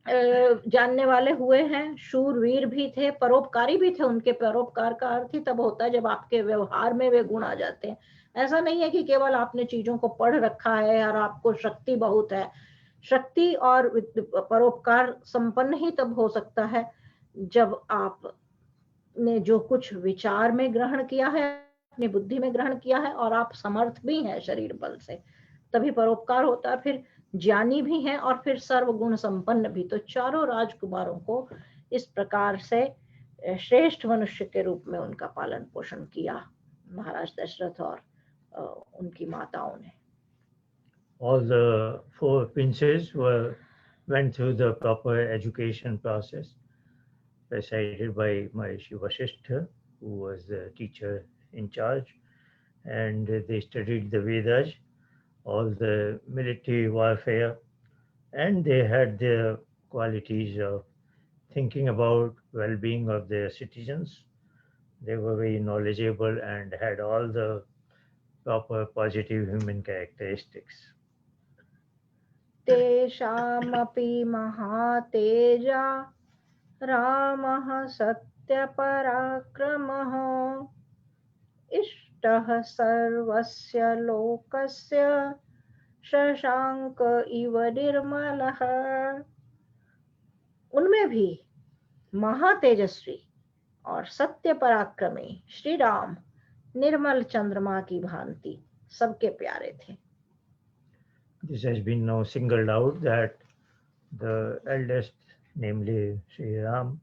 जानने वाले हुए हैं। शूरवीर भी थे, परोपकारी भी थे। उनके परोपकार का अर्थ ही तब होता है जब आपके व्यवहार में वे गुण आ जाते हैं। ऐसा नहीं है कि केवल आपने चीजों को पढ़ रखा है और आपको शक्ति बहुत है। शक्ति और परोपकार संपन्न ही तब हो सकता है जब आपने जो कुछ विचार में ग्रहण किया है, अपनी बुद्धि में ग्रहण किया है और आप समर्थ भी हैं शरीर बल से, तभी परोपकार होता है। फिर ज्ञानी भी हैं और फिर सर्वगुण संपन्न भी। तो चारों राजकुमारों को इस प्रकार से श्रेष्ठ मनुष्य के रूप में उनका पालन पोषण किया महाराज दशरथ और उनकी माताओं ने. All the 4 princes went through the proper education process presided by Maharishi Vasishtha, who was the teacher in charge, and they studied the Vedas, all the military warfare, and they had the qualities of thinking about well-being of their citizens. They were very knowledgeable and had all the proper positive human characteristics. तेषामपि महातेजा रामः सत्यपराक्रमः इष्टः सर्वस्य लोकस्य शशांक इव निर्मलः. उनमें भी महातेजस्वी और सत्य पराक्रमी श्री राम निर्मल चंद्रमा की भांति सबके प्यारे थे. This has been now singled out that the eldest, namely Sri Ram,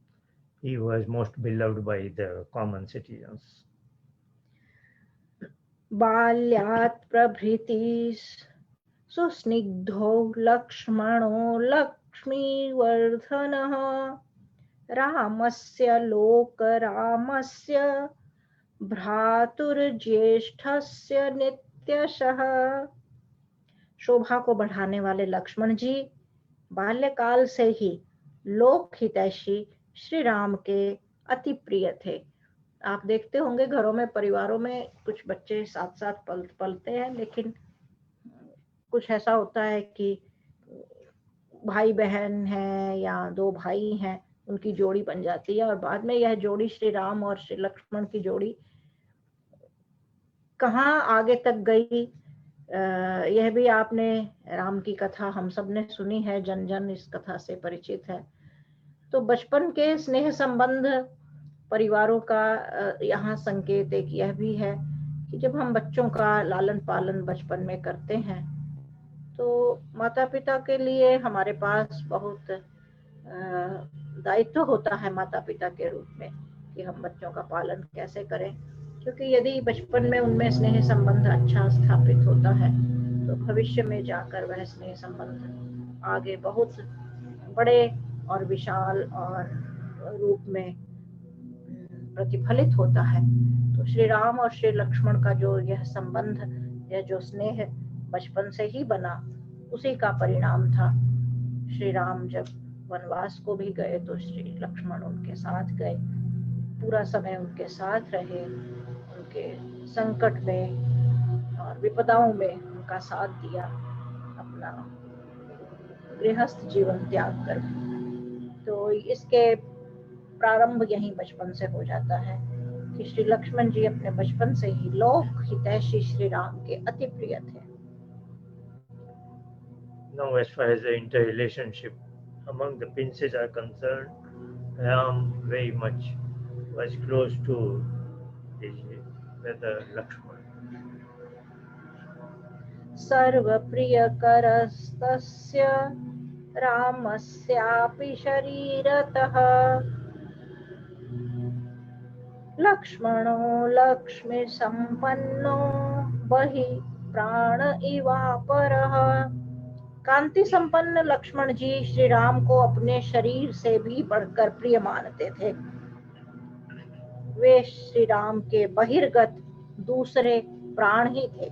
he was most beloved by the common citizens. बाल्यात् प्रभृति सुस्निग्धो लक्ष्मणो लक्ष्मीवर्धनः रामस्य लोकरामस्य भ्रातुर्ज्येष्ठस्य नित्यशः. शोभा को बढ़ाने वाले लक्ष्मण जी बाल्यकाल से ही लोक हितैषी श्री राम के अति प्रिय थे. आप देखते होंगे घरों में, परिवारों में कुछ बच्चे साथ साथ पलते हैं, लेकिन कुछ ऐसा होता है कि भाई बहन है या 2 भाई हैं, उनकी जोड़ी बन जाती है और बाद में यह जोड़ी श्री राम और श्री लक्ष्मण की जोड़ी कहाँ आगे तक गई, यह भी आपने राम की कथा हम सब ने सुनी है, जन जन इस कथा से परिचित है. तो बचपन के स्नेह संबंध परिवारों का यहाँ संकेत एक यह भी है कि जब हम बच्चों का लालन पालन बचपन में करते हैं तो माता पिता के लिए हमारे पास बहुत दायित्व होता है माता पिता के रूप में कि हम बच्चों का पालन कैसे करें, क्योंकि यदि बचपन में उनमें स्नेह संबंध अच्छा स्थापित होता है तो भविष्य में जाकर वह स्नेह संबंध आगे बहुत बड़े और विशाल और रूप में प्रतिफलित होता है. तो श्री राम और श्री लक्ष्मण का जो यह संबंध, यह जो स्नेह बचपन से ही बना, उसी का परिणाम था. श्री राम जब वनवास को भी गए तो श्री लक्ष्मण उनके साथ गए, पूरा समय उनके साथ रहे, उनके संकट में और विपदाओं में उनका साथ दिया, अपना गृहस्थ जीवन त्याग कर. तो इसके प्रारंभ यही बचपन से हो जाता है कि श्री लक्ष्मण जी अपने बचपन से ही लोक हितैषी श्री राम के अति प्रिय थे. Now, as far as the interrelationship among the princes are concerned, Ram very much was close to his brother Lakshman. सर्वप्रियकरस्तस्य रामस्यापि शरीरतः लक्ष्मणो लक्ष्मीसम्पन्नो बहि प्राण इवापरः. कांति संपन्न लक्ष्मण जी श्री राम को अपने शरीर से भी बढ़कर प्रिय मानते थे. वे श्री राम के बहिर्गत दूसरे प्राण ही थे.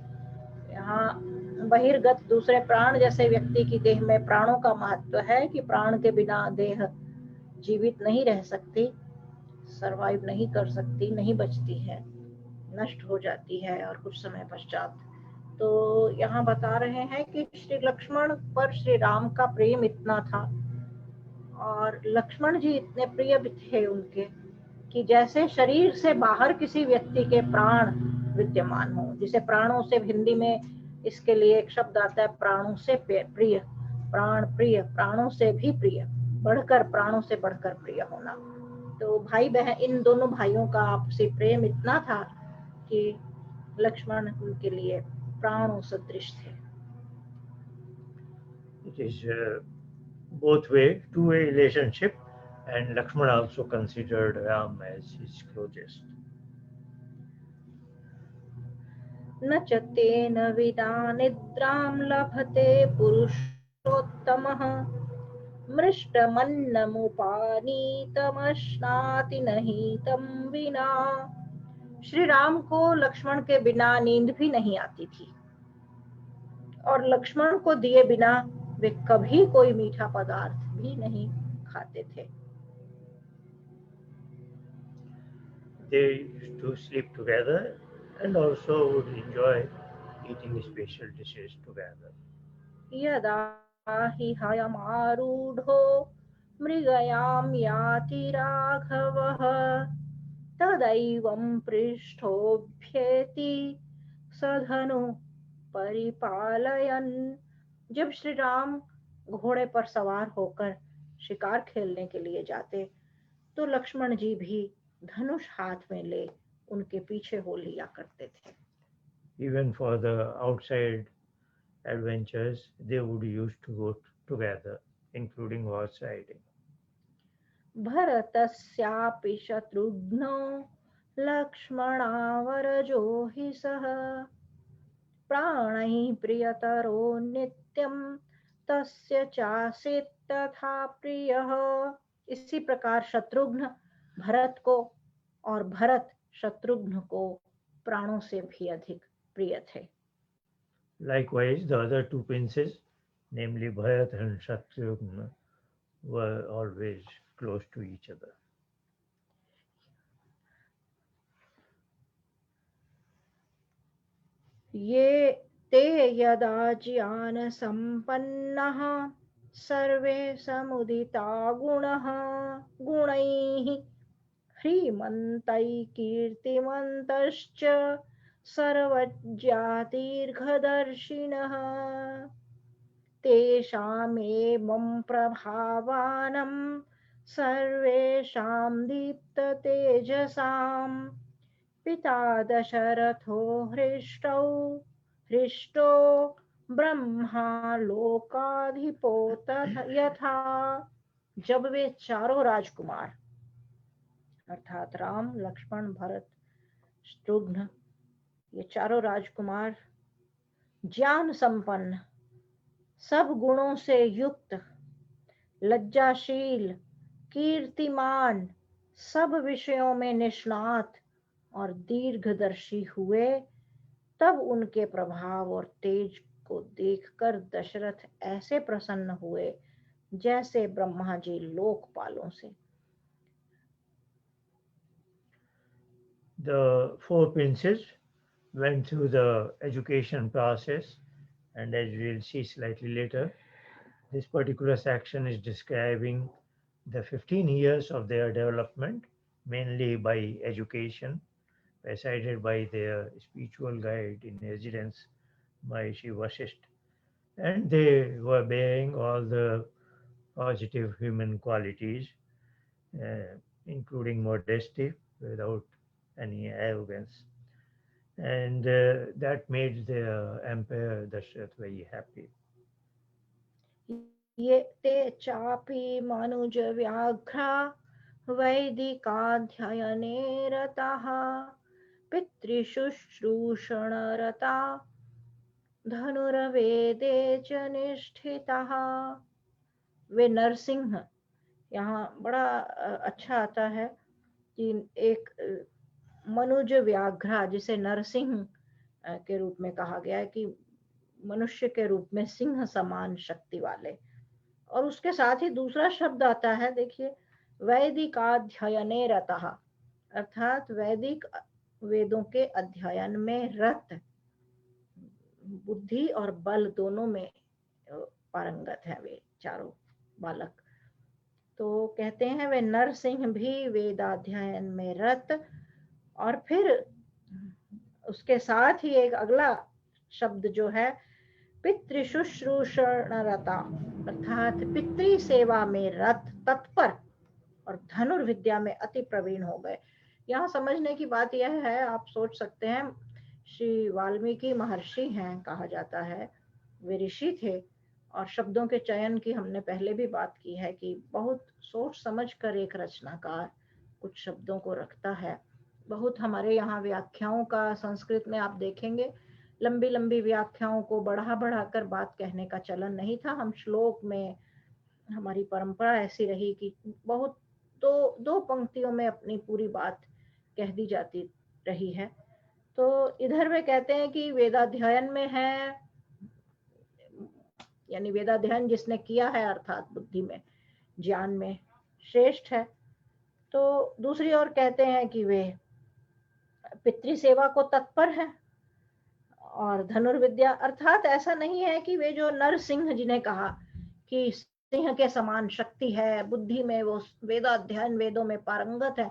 यहाँ बहिर्गत दूसरे प्राण, जैसे व्यक्ति की देह में प्राणों का महत्व है कि प्राण के बिना देह जीवित नहीं रह सकती, सरवाइव नहीं कर सकती, नहीं बचती है, नष्ट हो जाती है और कुछ समय पश्चात. तो यहाँ बता रहे हैं कि श्री लक्ष्मण पर श्री राम का प्रेम इतना था और लक्ष्मण जी इतने प्रिय भी थे उनके कि जैसे शरीर से बाहर किसी व्यक्ति के प्राण विद्यमान हो, जिसे प्राणों से, हिंदी में इसके लिए एक शब्द आता है प्राणों से प्रिय, प्राण प्रिय, प्राणों से भी प्रिय, बढ़कर, प्राणों से बढ़कर प्रिय होना. तो भाई बहन, इन दोनों भाइयों का आपसी प्रेम इतना था कि लक्ष्मण उनके लिए प्राणों सदृश थे. It is both way, two-way relationship. And Lakshmana also considered Ram as his closest. न च तेन विना निद्रां लभते पुरुषोत्तमः मृष्टमन्नमुपानीतमश्नाति नहीं तम विना। श्री राम को लक्ष्मण के बिना नींद भी नहीं आती थी और लक्ष्मण को दिए बिना वे कभी कोई मीठा पदार्थ भी नहीं खाते थे। They used to sleep together and also would enjoy eating special dishes together. यदा हि हयमारूढो मृगयां याति राघवः तदैवं पृष्ठोभ्येति सधनु परिपालयन्। जब श्री राम घोड़े पर सवार होकर शिकार खेलने के लिए जाते तो लक्ष्मण जी भी धनुष हाथ में ले उनके पीछे हो लिया करते थे। Even for the outside adventures, they would used to go together, including horse riding. भरतस्यापि शत्रुघ्नो लक्ष्मणावरजो हि सः प्राणैः प्रियतरो नित्यं तस्य चासीत् तथा प्रियः। इसी प्रकार शत्रुघ्न भरत को और भरत शत्रुघ्न को प्राणों से भी अधिक प्रिय थे। Likewise, the other two princes, namely Bharat and Shatrugna, were always close to each other. ये ते यदा ज्ञान संपन्नः सर्वे समुदिता गुणः गुणैः ह्रीमन्तैः कीर्तिमन्तश्च सर्वज्ञातीर्घदर्शिनः तेषामेवं प्रभावानं सर्वेषां दीप्ततेजसां पिता दशरथो हृष्टो ब्रह्मा लोकाधिपो यथा। जब वे चारों राजकुमार अर्थात राम लक्ष्मण भरत शत्रुघ्न ये चारों राजकुमार ज्ञान संपन्न सब गुणों से युक्त लज्जाशील कीर्तिमान सब विषयों में निष्णात और दीर्घदर्शी हुए तब उनके प्रभाव और तेज को देखकर दशरथ ऐसे प्रसन्न हुए जैसे ब्रह्मा जी लोकपालों से। The four princes went through the education process, and as we will see slightly later, this particular section is describing the 15 years of their development, mainly by education, presided by their spiritual guide in residence, Maharishi Vasishtha. And they were bearing all the positive human qualities, including modesty without any arrogance. And that made the emperor Dashrath very happy. ये ते चापि मनुज व्याघ्रा वैदिकाध्ययने रताः पितृशुश्रूषणरता धनुर्वेदे च निष्ठिताः। वे नरसिंह, यहाँ बड़ा अच्छा आता है कि एक मनुज व्याघ्रा जिसे नरसिंह के रूप में कहा गया है कि मनुष्य के रूप में सिंह समान शक्ति वाले। और उसके साथ ही दूसरा शब्द आता है, देखिए, वैदिकाध्ययने रतः अर्थात वैदिक वेदों के अध्ययन में रत, बुद्धि और बल दोनों में पारंगत है वे चारों बालक। तो कहते हैं वे नरसिंह भी वेदाध्ययन में रत। और फिर उसके साथ ही एक अगला शब्द जो है पितृशुश्रूषणरता अर्थात पितृ सेवा में रत तत्पर और धनुर्विद्या में अति प्रवीण हो गए। यहाँ समझने की बात यह है, आप सोच सकते हैं श्री वाल्मीकि महर्षि हैं, कहा जाता है वे ऋषि थे और शब्दों के चयन की हमने पहले भी बात की है कि बहुत सोच समझ कर एक रचनाकार कुछ शब्दों को रखता है। बहुत हमारे यहाँ व्याख्याओं का, संस्कृत में आप देखेंगे लंबी लंबी व्याख्याओं को बढ़ा बढ़ा कर बात कहने का चलन नहीं था। हम श्लोक में, हमारी परंपरा ऐसी रही कि बहुत दो दो पंक्तियों में अपनी पूरी बात कह दी जाती रही है। तो इधर वे कहते हैं कि वेदाध्ययन में है, यानी वेदाध्ययन जिसने किया है अर्थात बुद्धि में, ज्ञान में श्रेष्ठ है। तो दूसरी ओर कहते हैं कि वे पितृ सेवा को तत्पर है। और धनुर्विद्या अर्थात ऐसा नहीं है कि वे जो नरसिंह जिन्हें कहा कि सिंह के समान शक्ति है, बुद्धि में वो वेदाध्ययन, वेदों में पारंगत है,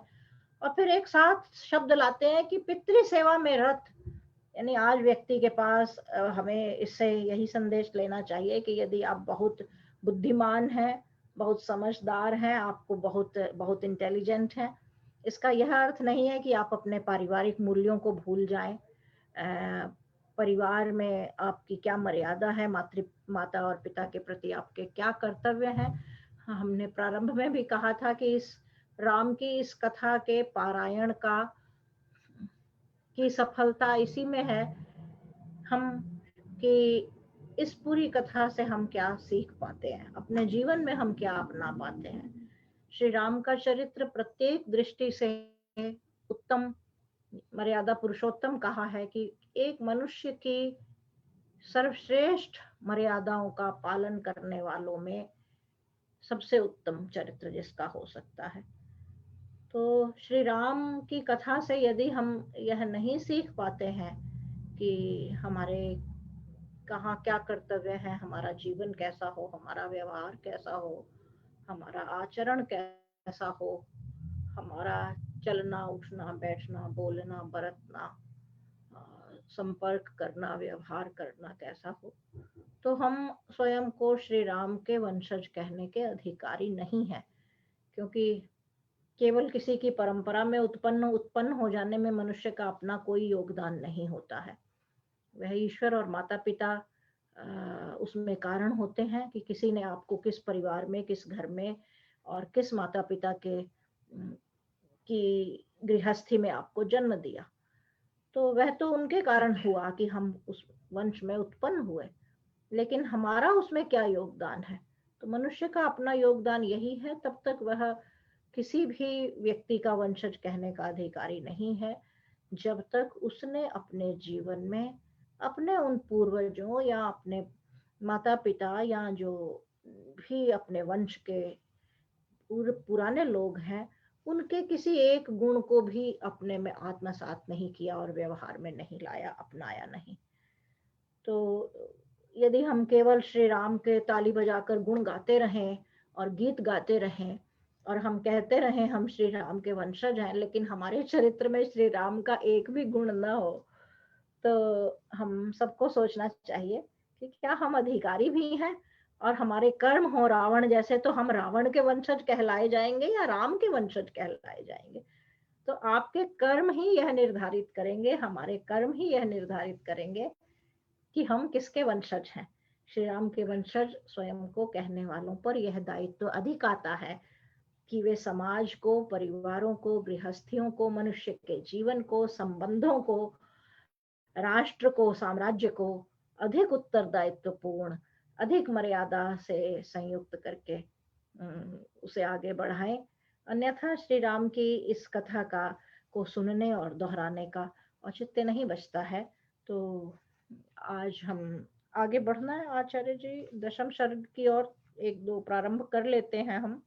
और फिर एक साथ शब्द लाते हैं कि पितृ सेवा में रत। यानी आज व्यक्ति के पास हमें इससे यही संदेश लेना चाहिए कि यदि आप बहुत बुद्धिमान हैं, बहुत समझदार हैं, आपको बहुत बहुत इंटेलिजेंट हैं, इसका यह अर्थ नहीं है कि आप अपने पारिवारिक मूल्यों को भूल जाएं। परिवार में आपकी क्या मर्यादा है, माता और पिता के प्रति आपके क्या कर्तव्य हैं। हमने प्रारंभ में भी कहा था कि इस राम की इस कथा के पारायण की सफलता इसी में है हम कि इस पूरी कथा से हम क्या सीख पाते हैं, अपने जीवन में हम क्या अपना पाते हैं। श्री राम का चरित्र प्रत्येक दृष्टि से उत्तम, मर्यादा पुरुषोत्तम कहा है कि एक मनुष्य की सर्वश्रेष्ठ मर्यादाओं का पालन करने वालों में सबसे उत्तम चरित्र जिसका हो सकता है। तो श्री राम की कथा से यदि हम यह नहीं सीख पाते हैं कि हमारे कहाँ क्या कर्तव्य है, हमारा जीवन कैसा हो, हमारा व्यवहार कैसा हो, हमारा आचरण कैसा हो, हमारा चलना उठना बैठना बोलना बरतना, संपर्क करना, व्यवहार करना कैसा हो, तो हम स्वयं को श्री राम के वंशज कहने के अधिकारी नहीं है। क्योंकि केवल किसी की परंपरा में उत्पन्न हो जाने में मनुष्य का अपना कोई योगदान नहीं होता है। वह ईश्वर और माता पिता उसमें कारण होते हैं कि किसी ने आपको किस परिवार में, किस घर में और किस माता पिता के की गृहस्थी में आपको जन्म दिया। तो वह तो उनके कारण हुआ कि हम उस वंश में उत्पन्न हुए, लेकिन हमारा उसमें क्या योगदान है। तो मनुष्य का अपना योगदान यही है, तब तक वह किसी भी व्यक्ति का वंशज कहने का अधिकारी नहीं है जब तक उसने अपने जीवन में अपने उन पूर्वजों या अपने माता पिता या जो भी अपने वंश के पुराने लोग हैं उनके किसी एक गुण को भी अपने में आत्मसात नहीं किया और व्यवहार में नहीं लाया, अपनाया नहीं। तो यदि हम केवल श्री राम के ताली बजाकर गुण गाते रहें और गीत गाते रहें और हम कहते रहें हम श्री राम के वंशज हैं, लेकिन हमारे चरित्र में श्री राम का एक भी गुण न हो, तो हम सबको सोचना चाहिए कि क्या हम अधिकारी भी हैं और हमारे कर्म हो रावण जैसे, तो हम रावण के वंशज कहलाए जाएंगे या राम के वंशज कहलाए जाएंगे। तो आपके कर्म ही यह निर्धारित करेंगे, हमारे कर्म ही यह निर्धारित करेंगे कि हम किसके वंशज हैं। श्री राम के वंशज स्वयं को कहने वालों पर यह दायित्व अधिक आता है कि वे समाज को, परिवारों को, गृहस्थियों को, मनुष्य के जीवन को, संबंधों को, राष्ट्र को, साम्राज्य को अधिक उत्तरदायित्वपूर्ण, अधिक मर्यादा से संयुक्त करके उसे आगे बढ़ाएं। अन्यथा श्री राम की इस कथा को सुनने और दोहराने का औचित्य नहीं बचता है। तो आज हम आगे बढ़ना है आचार्य जी, दशम सर्ग की ओर एक दो प्रारंभ कर लेते हैं हम।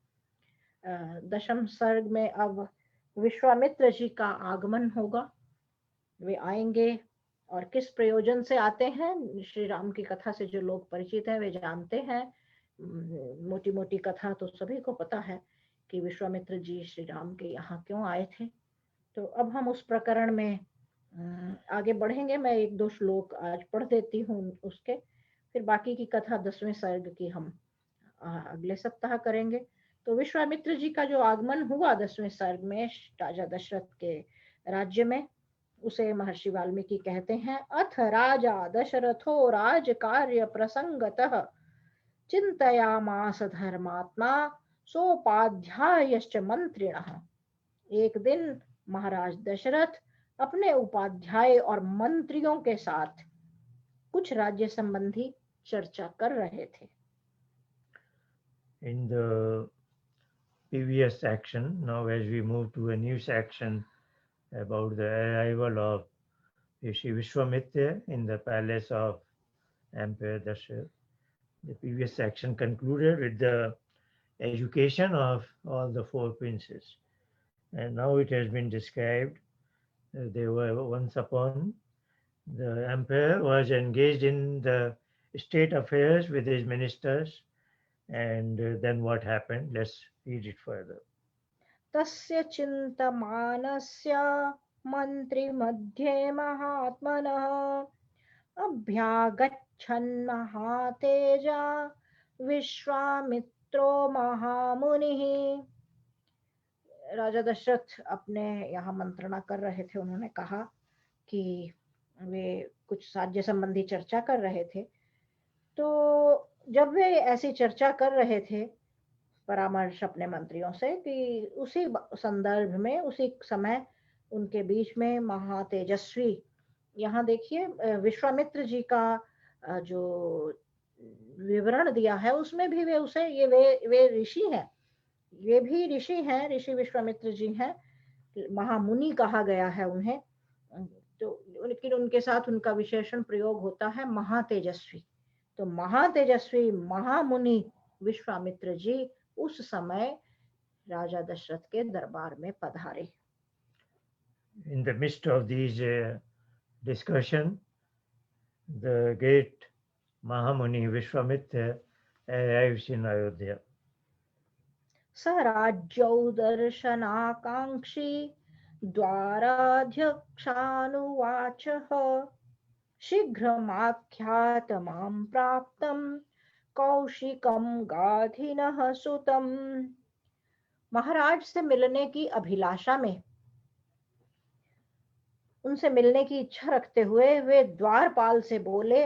दशम सर्ग में अब विश्वामित्र जी का आगमन होगा। वे आएंगे और किस प्रयोजन से आते हैं, श्री राम की कथा से जो लोग परिचित हैं वे जानते हैं। मोटी मोटी कथा तो सभी को पता है कि विश्वामित्र जी श्री राम के यहाँ क्यों आए थे। तो अब हम उस प्रकरण में आगे बढ़ेंगे। मैं एक दो श्लोक आज पढ़ देती हूँ उसके, फिर बाकी की कथा 10वें सर्ग की हम अगले सप्ताह करेंगे। तो विश्वामित्र जी का जो आगमन हुआ 10वें सर्ग में राजा दशरथ के राज्य में, उसे महर्षि वाल्मीकि कहते हैं, अथ राजा दशरथो राज कार्य प्रसंगतः चिंतयामास धर्मात्मा सोपाध्यायश्च मंत्रिणः। एक दिन महाराज दशरथ अपने उपाध्याय और मंत्रियों के साथ कुछ राज्य संबंधी चर्चा कर रहे थे। In the previous section, now as we move to a new section about the arrival of Rishi Vishwamitra in the palace of Emperor Dasharatha. The previous section concluded with the education of all the four princes. And now it has been described that they were once upon the emperor was engaged in the state affairs with his ministers. And then what happened? Let's read it further. तस्य चिन्तमानस्य मन्त्रिमध्ये महात्मनः अभ्यागच्छन् महातेजा विश्वामित्रो महामुनिः। राजा दशरथ अपने यहाँ मंत्रणा कर रहे थे। उन्होंने कहा कि वे कुछ राज्य संबंधी चर्चा कर रहे थे। तो जब वे ऐसी चर्चा कर रहे थे परामर्श अपने मंत्रियों से, कि उसी संदर्भ में उसी समय उनके बीच में महातेजस्वी, यहाँ देखिए विश्वामित्र जी का जो विवरण दिया है उसमें भी वे उसे वे ऋषि हैं, ये भी ऋषि हैं, ऋषि विश्वामित्र जी हैं, महामुनि कहा गया है उन्हें। तो लेकिन उनके साथ उनका विशेषण प्रयोग होता है महातेजस्वी। तो महातेजस्वी महामुनि विश्वामित्र जी उस समय राजा दशरथ के दरबार में पधारे। In the midst of these discussion, the great Mahamuni Vishwamitra arrives in Ayodhya. स राज्यौ दर्शनाकांक्षी द्वाराध्यक्षानुवाचः शीघ्रमाख्यातमां प्राप्तं कौशिकं गाधिनः सुतम्। महाराज से मिलने की अभिलाषा में, उनसे मिलने की इच्छा रखते हुए वे द्वारपाल से बोले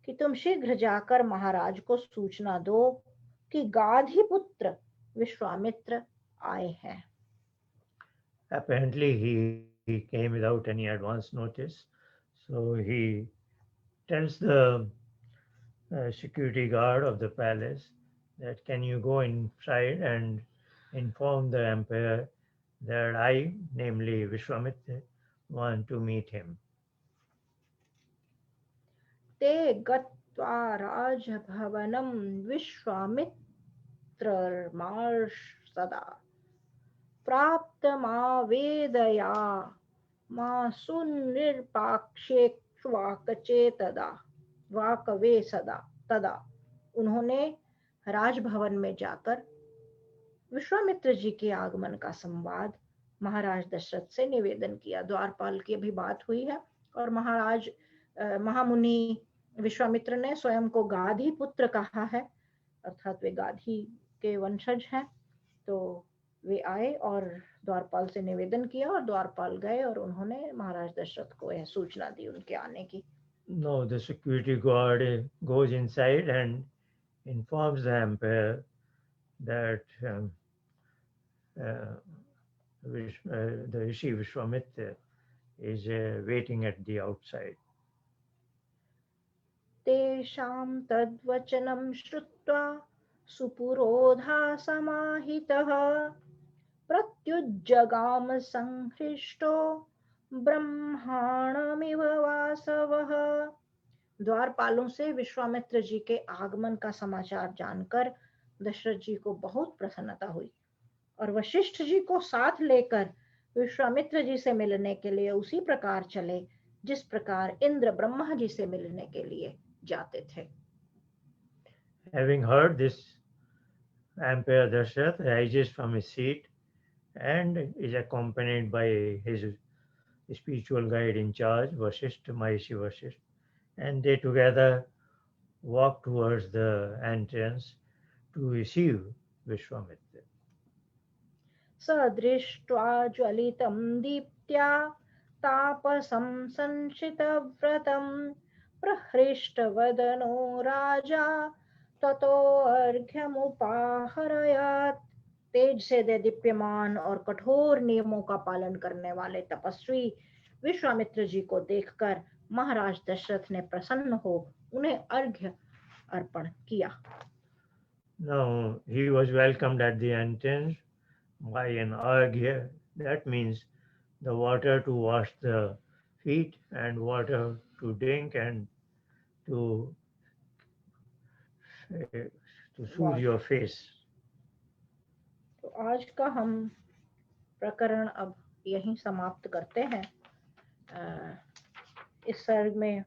कि तुम शीघ्र जाकर महाराज को सूचना दो कि गाधी पुत्र विश्वामित्र आए हैं। Apparently he came without any advance notice, so he tells the security guard of the palace that can you go inside and inform the emperor that I, namely Vishwamitra, want to meet him. ते गत्वा राजभवनं विश्वामित्रर्मार्षदा प्राप्तमावेदया वाकवे सदा तदा। उन्होंने राजभवन में जाकर विश्वामित्र जी के आगमन का संवाद महाराज दशरथ से निवेदन किया। द्वारपाल की अभी बात हुई है और महामुनि विश्वामित्र ने स्वयं को गाधी पुत्र कहा है, अर्थात वे गाधी के वंशज हैं। तो वे आए और द्वारपाल से निवेदन किया और द्वारपाल गए और उन्होंने महाराज दशरथ को यह सूचना दी उनके आने की। No, the security guard goes inside and informs the emperor that the Rishi Vishwamitra is waiting at the outside. तेषां तद्वचनं श्रुत्वा सुपुरोधा समाहितः प्रत्युज्जगाम संहृष्टो ब्रह्माणमिव वासवः। द्वारपालों से विश्वामित्र जी के आगमन का समाचार जानकर दशरथ जी को बहुत प्रसन्नता हुई और वशिष्ठ जी को साथ लेकर विश्वामित्र जी से मिलने के लिए उसी प्रकार चले जिस प्रकार इंद्र ब्रह्मा जी से मिलने के लिए जाते थे। Having heard this, Emperor Dasharatha rises from his seat and is accompanied by his spiritual guide in charge, Vasishtha, Maharishi Vasishtha, and they together walk towards the entrance to receive Vishwamitra. सदृष्ट्वा ज्वलितं दीप्त्या तापसं संशितव्रतं प्रहृष्टवदनो राजा ततो अर्घ्यमुपाहरयात्। तेज से दीप्यमान और कठोर नियमों का पालन करने वाले तपस्वी विश्वामित्र जी को देखकर महाराज दशरथ ने प्रसन्न हो उन्हें अर्घ्य अर्पण किया। Now he was welcomed at the entrance by an arghya. That means the water to wash the feet and water to drink and to to soothe your face. तो आज का हम प्रकरण अब यहीं समाप्त करते हैं। इस सर्ग में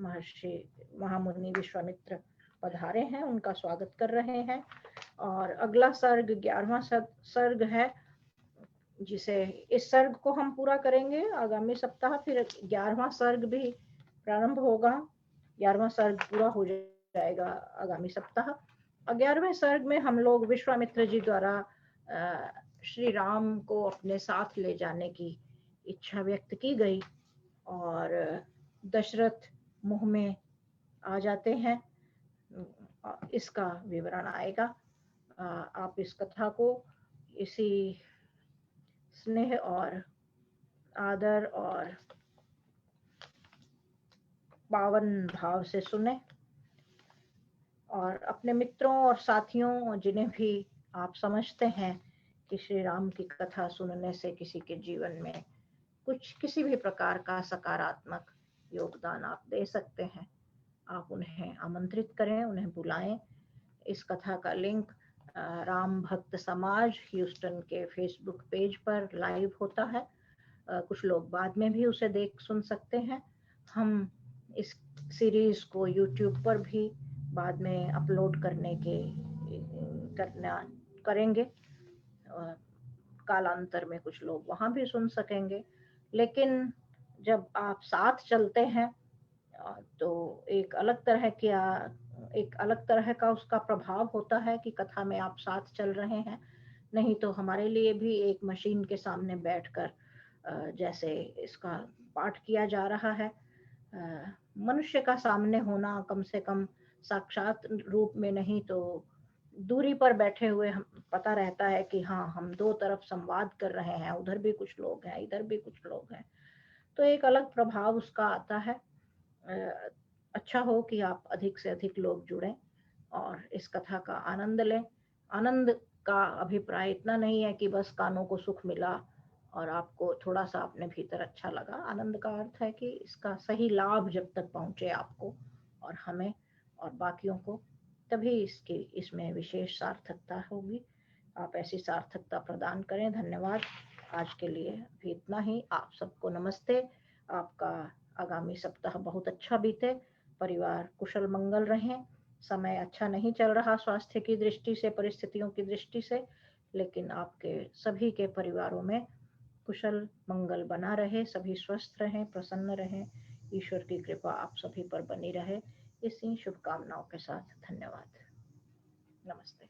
महर्षि महामुनि विश्वामित्र पधारे हैं, उनका स्वागत कर रहे हैं। और अगला सर्ग 11वां सर्ग है, जिसे इस सर्ग को हम पूरा करेंगे आगामी सप्ताह। फिर 11वां सर्ग भी प्रारंभ होगा, 11वां सर्ग पूरा हो जाएगा आगामी सप्ताह। 11वें सर्ग में हम लोग विश्वामित्र जी द्वारा श्री राम को अपने साथ ले जाने की इच्छा व्यक्त की गई और दशरथ मुंह में आ जाते हैं, इसका विवरण आएगा। आप इस कथा को इसी स्नेह और आदर और पावन भाव से सुने और अपने मित्रों और साथियों, जिन्हें भी आप समझते हैं कि श्री राम की कथा सुनने से किसी के जीवन में कुछ किसी भी प्रकार का सकारात्मक योगदान आप दे सकते हैं, आप उन्हें आमंत्रित करें, उन्हें बुलाएं। इस कथा का लिंक राम भक्त समाज ह्यूस्टन के फेसबुक पेज पर लाइव होता है। कुछ लोग बाद में भी उसे देख सुन सकते हैं। हम इस सीरीज को यूट्यूब पर भी बाद में अपलोड करेंगे। कालांतर में कुछ लोग वहां भी सुन सकेंगे। लेकिन जब आप साथ चलते हैं तो एक अलग तरह का उसका प्रभाव होता है कि कथा में आप साथ चल रहे हैं। नहीं तो हमारे लिए भी एक मशीन के सामने बैठकर जैसे इसका पाठ किया जा रहा है, मनुष्य का सामने होना, कम से कम साक्षात रूप में नहीं तो दूरी पर बैठे हुए हम पता रहता है कि हाँ, हम दो तरफ संवाद कर रहे हैं, उधर भी कुछ लोग हैं, इधर भी कुछ लोग हैं, तो एक अलग प्रभाव उसका आता है। अच्छा हो कि आप अधिक से अधिक लोग जुड़ें और इस कथा का आनंद लें। आनंद का अभिप्राय इतना नहीं है कि बस कानों को सुख मिला और आपको थोड़ा सा अपने भीतर अच्छा लगा। आनंद का अर्थ है कि इसका सही लाभ जब तक पहुंचे आपको और हमें और बाकियों को, तभी इसमें विशेष सार्थकता होगी। आप ऐसी सार्थकता प्रदान करें। धन्यवाद। आज के लिए भी इतना ही। आप सबको नमस्ते। आपका आगामी सप्ताह बहुत अच्छा बीते, परिवार कुशल मंगल रहें। समय अच्छा नहीं चल रहा स्वास्थ्य की दृष्टि से, परिस्थितियों की दृष्टि से, लेकिन आपके सभी के परिवारों में कुशल मंगल बना रहे, सभी स्वस्थ रहें, प्रसन्न रहें, ईश्वर की कृपा आप सभी पर बनी रहे। इसी शुभकामनाओं के साथ धन्यवाद। नमस्ते।